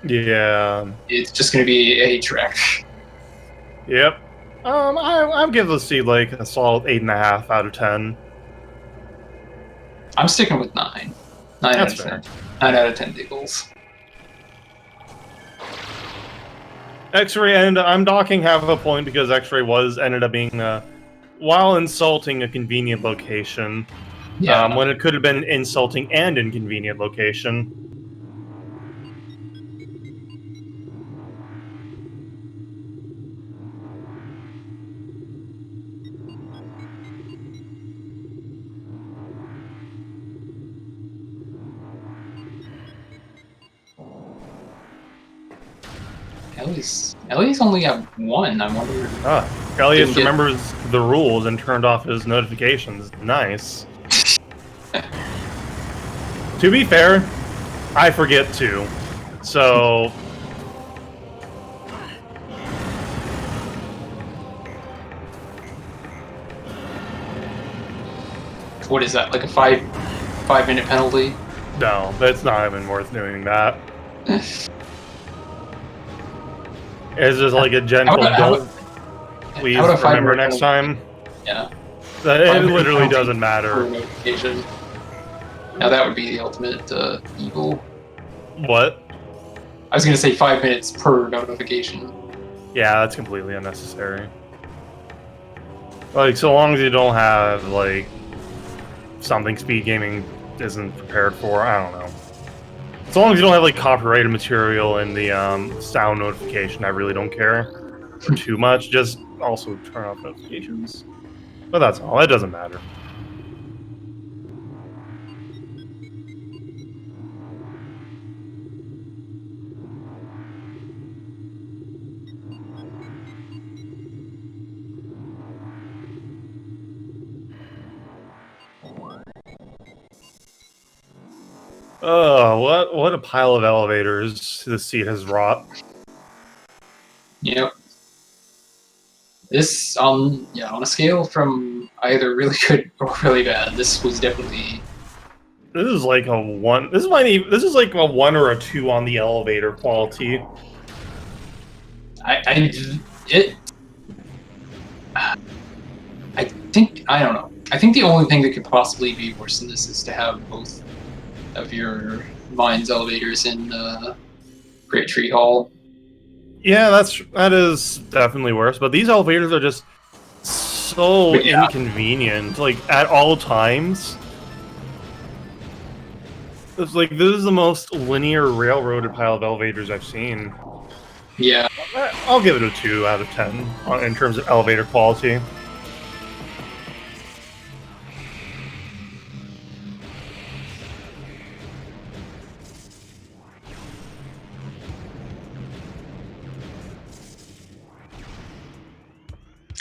Yeah. It's just going to be a trek. Yep. I'll give the seed like a solid 8.5 out of 10. I'm sticking with 9. 9 That's out of fair. 10. 9 out of 10 giggles. X-ray, and I'm docking half of a point because X-ray ended up being while insulting a convenient location, Yeah. when it could have been insulting and inconvenient location. Elias only got 1. I wonder. Elias remembers the rules and turned off his notifications. Nice. To be fair, I forget to. So... What is that? Like a 5-minute penalty? No, that's not even worth doing that. It's just like a gentle please remember next time. Yeah. That it literally doesn't matter. Notification. Now that would be the ultimate evil. What? I was going to say 5 minutes per notification. Yeah, that's completely unnecessary. Like, so long as you don't have, like, something SpeedGaming isn't prepared for, I don't know. So long as you don't have, like, copyrighted material in the sound notification, I really don't care for too much. Just also turn off notifications. But that's all. It doesn't matter. Oh, what a pile of elevators this seat has wrought. Yep. This, on a scale from either really good or really bad, this was definitely... This is like a 1. This is like a 1 or a 2 on the elevator quality. I don't know. I think the only thing that could possibly be worse than this is to have both of your mines elevators in Great Tree Hall. Yeah, that is definitely worse. But these elevators are just so inconvenient, like at all times. It's like this is the most linear railroaded pile of elevators I've seen. Yeah, I'll give it a 2 out of 10 in terms of elevator quality.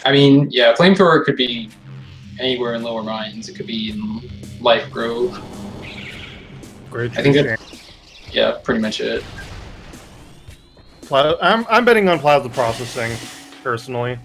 I mean, yeah, Flamethrower could be anywhere in Lower Mines. It could be in Life Grove. Great. I think yeah, pretty much it. I'm betting on plasma processing, personally.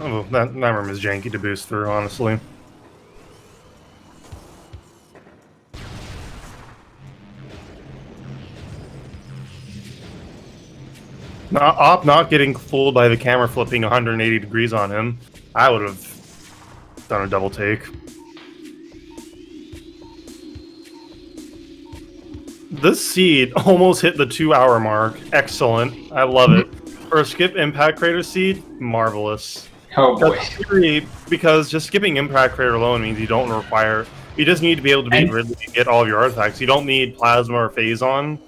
Oh, that room is janky to boost through, honestly. Not getting fooled by the camera flipping 180 degrees on him. I would have done a double take. This seed almost hit the 2-hour mark. Excellent. I love it. For a skip impact crater seed, marvelous. Oh boy. Because just skipping impact crater alone means you don't require... You just need to be able to be Ridley to get all of your artifacts. You don't need plasma or phazon.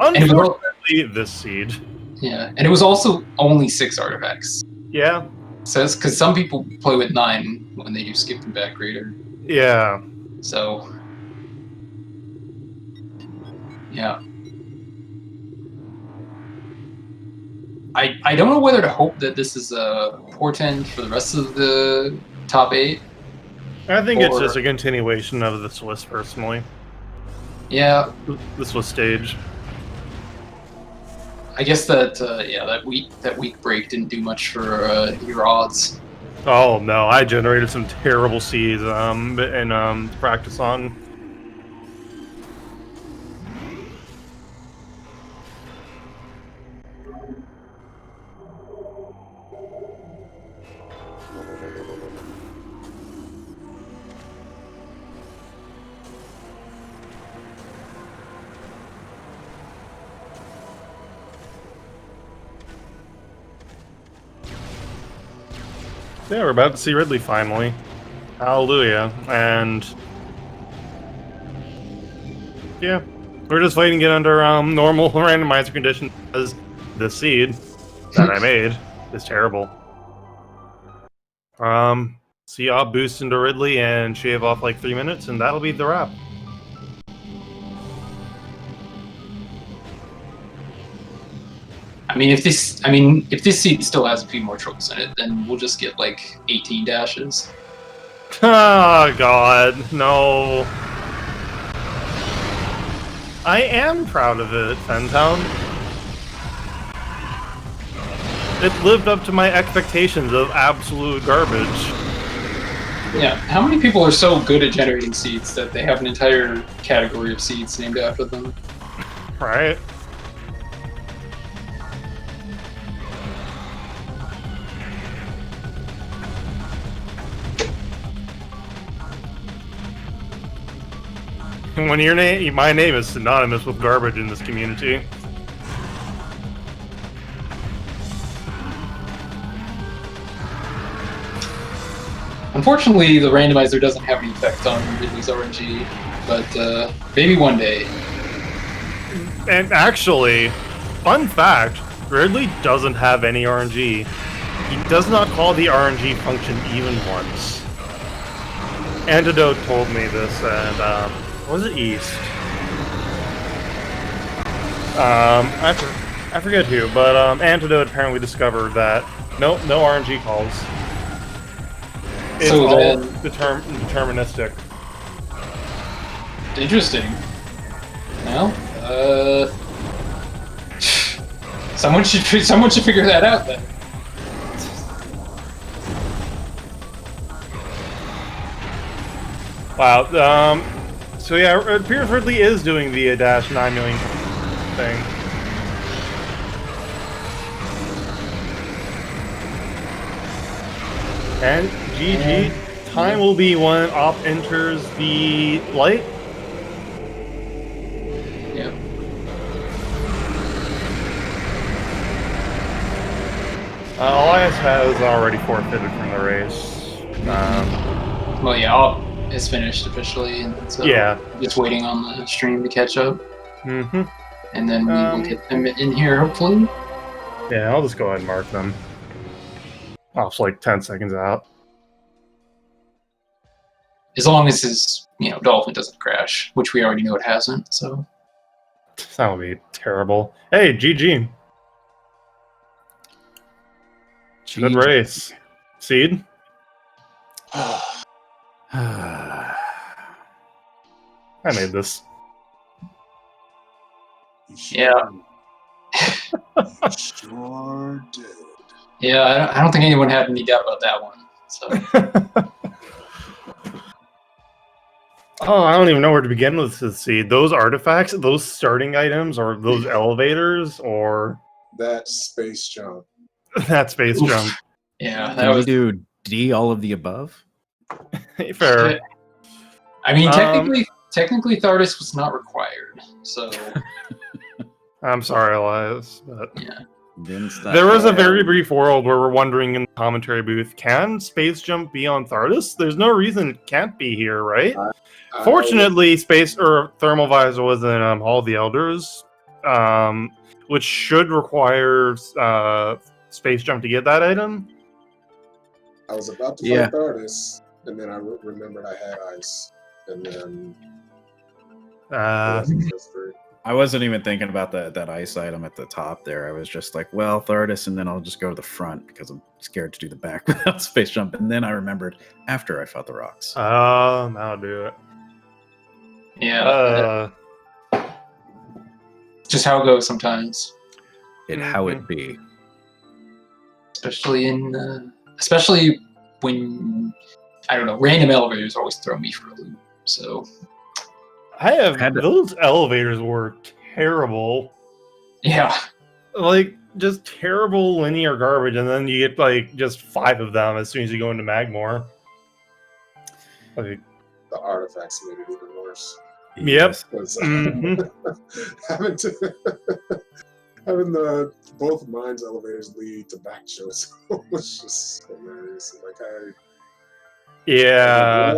Unfortunately, this seed. Yeah, and it was also only 6 artifacts. Yeah. says because some people play with 9 when they do skip and back grader. Yeah. So, yeah. I don't know whether to hope that this is a portend for the rest of the top 8. I think it's just a continuation of the Swiss, personally. Yeah. The Swiss stage. I guess that that week break didn't do much for your odds. Oh no, I generated some terrible seeds in practice on. Yeah, we're about to see Ridley finally. Hallelujah. And yeah, we're just waiting to get under normal randomizer conditions because the seed that I made is terrible. See, I'll boost into Ridley and shave off like 3 minutes, and that'll be the wrap. I mean, if this seed still has a few more trolls in it, then we'll just get like 18 dashes. Oh god, no. I am proud of it, Fentown. It lived up to my expectations of absolute garbage. Yeah, how many people are so good at generating seeds that they have an entire category of seeds named after them? Right? When my name is synonymous with garbage in this community. Unfortunately, the randomizer doesn't have any effect on Ridley's RNG, but maybe one day. And actually, fun fact, Ridley doesn't have any RNG. He does not call the RNG function even once. Antidote told me this, and was it East? I forget who, but Antidote apparently discovered that no RNG calls. It's So all then, deterministic. interesting. Well, someone should figure that out then. Wow. So yeah, it appears Ridley is doing the dash 9 million thing. And GG, time will be when Op enters the light. Yeah. Elias has already forfeited from the race. Well, yeah, Op is finished officially, and so Yeah. just waiting on the stream to catch up. Mm-hmm. And then we will get them in here, hopefully. Yeah, I'll just go ahead and mark them. Op's like 10 seconds out. As long as his, Dolphin doesn't crash, which we already know it hasn't, so. That would be terrible. Hey, GG. Good race. Seed? I made this. Yeah. Sure did. Yeah, I don't think anyone had any doubt about that one. So. Oh, I don't even know where to begin with this seed. Those artifacts, those starting items, or those elevators, or that space jump. that space jump. Yeah, Can we do D, all of the above? Fair. I mean, technically, Thardis was not required. So. I'm sorry, Elias, but Yeah. There was a very brief world where we're wondering in the commentary booth, can space jump be on Thardis? There's no reason it can't be here, right? Fortunately, space or thermal visor was in Hall of the Elders, which should require space jump to get that item. I was about to Yeah. fight the artist, and then I remembered I had ice, and then the rest is history. I wasn't even thinking about that ice item at the top there. I was just like, well, Thardis, and then I'll just go to the front because I'm scared to do the back without space jump. And then I remembered after I fought the rocks. That'll do it. Yeah, just how it goes sometimes. How it be. Especially when, I don't know, random elevators always throw me for a loop. So Those elevators were terrible. yeah, Like, just terrible linear garbage, and then you get, like, just 5 of them as soon as you go into Magmore. Like, The artifacts made it even worse. Yep. Mhm. having the both mines elevators lead to back shows was just hilarious. yeah.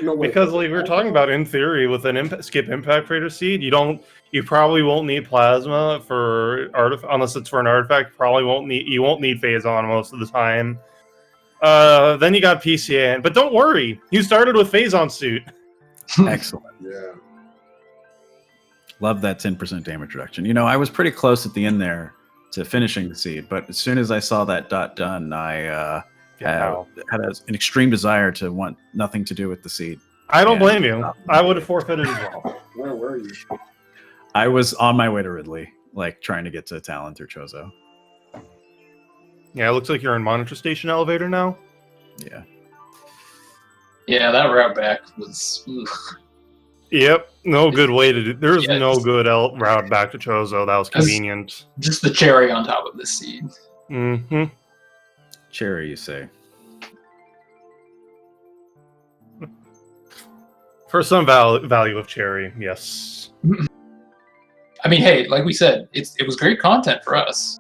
No way. Because like we were talking about, in theory, with an skip impact crater seed, you probably won't need plasma for unless it's for an artifact. You won't need Phazon most of the time. Then you got PCA, but don't worry, you started with Phazon suit. Excellent. Yeah. Love that 10% damage reduction. You know, I was pretty close at the end there to finishing the seed, but as soon as I saw that dot done, I had an extreme desire to want nothing to do with the seed. I don't blame you. I would have forfeited as well. Where were you? I was on my way to Ridley, like trying to get to Talon through Chozo. Yeah, it looks like you're in Monitor Station elevator now. Yeah. Yeah, that route back was. Ugh. Yep, no good way to do. There's Yeah, no just- good route back to Chozo. That was convenient. Just the cherry on top of this seed. Mm-hmm. Cherry, you say? For some value of cherry, yes. I mean, hey, like we said, it was great content for us.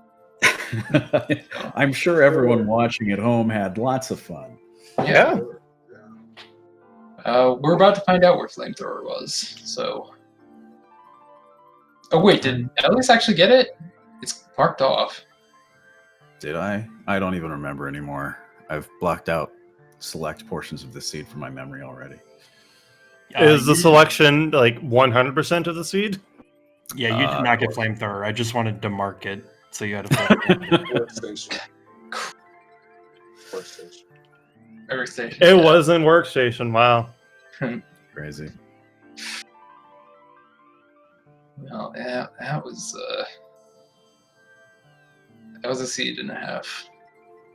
I'm sure everyone watching at home had lots of fun. Yeah. We're about to find out where Flamethrower was. So. Oh wait, did Elias actually get it? It's marked off. Did I? I don't even remember anymore. I've blocked out select portions of the seed from my memory already. Is the selection like 100% of the seed? Yeah, you did not get Flamethrower. I just wanted to mark it, so you had to. Workstation. Workstation. Workstation. It was in Workstation. Wow. Crazy. Well, yeah, that was a seed and a half,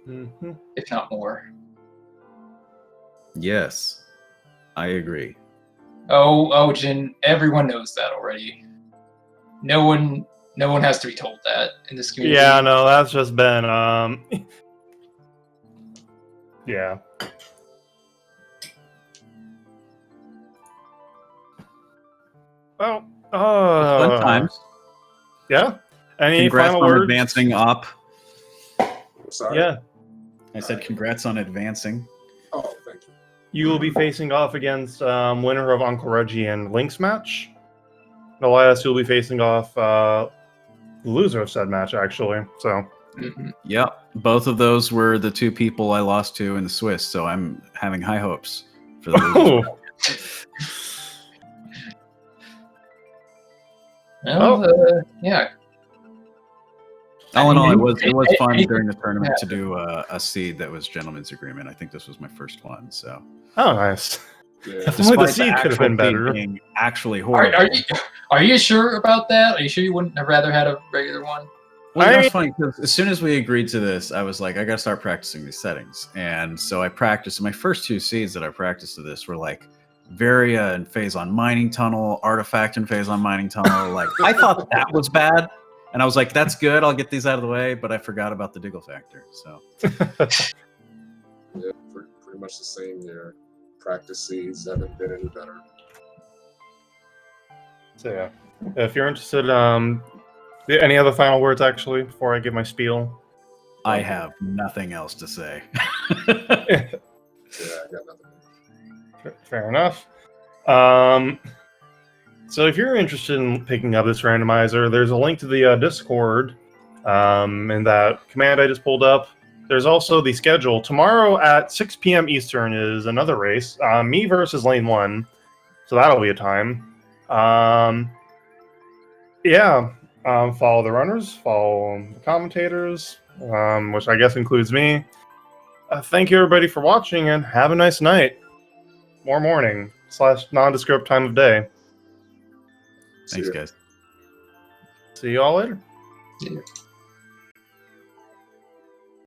Mm-hmm. if not more. Yes, I agree. Oh, Jin, everyone knows that already. No one has to be told that in this community. Yeah, no, that's just been yeah. Well, Fun times. Yeah. Any Congrats final on words? advancing up. Sorry. Yeah. I said congrats on advancing. Oh, thank you. You will be facing off against winner of Uncle Reggie and Link's match. Elias, you'll be facing off the loser of said match, actually. So. Mhm. Yep, both of those were the two people I lost to in the Swiss, so I'm having high hopes for the losers. Oh. Well, yeah. All in all, it was Hey, fun hey, during the tournament yeah. to do a seed that was gentleman's agreement. I think this was my first one, so Oh, nice. Yeah. Definitely the despite seed could have actual been better. seed being actually horrible. Are you sure about that? Are you sure you wouldn't have rather had a regular one? Well, I- that's funny because as soon as we agreed to this, I was like, I gotta start practicing these settings, and so I practiced. My first two seeds that I practiced to this were like Varia and Phazon Mining Tunnel, Artifact and Phazon Mining Tunnel. Like I thought that was bad, and I was like, that's good. I'll get these out of the way, but I forgot about the Diggle factor. So Yeah, pretty much the same here. Practice seeds haven't been any better. So yeah, if you're interested, any other final words actually before I give my spiel? I have nothing else to say. Yeah, I got nothing. Fair enough. So if you're interested in picking up this randomizer, there's a link to the Discord in that command I just pulled up. there's also the schedule. Tomorrow at 6 p.m. Eastern is another race. Me versus Lane 1. So that'll be a time. Follow the runners, follow the commentators, which I guess includes me. Thank you, everybody, for watching, and have a nice night. Or morning / nondescript time of day. Thanks, guys. See you all later. Yeah.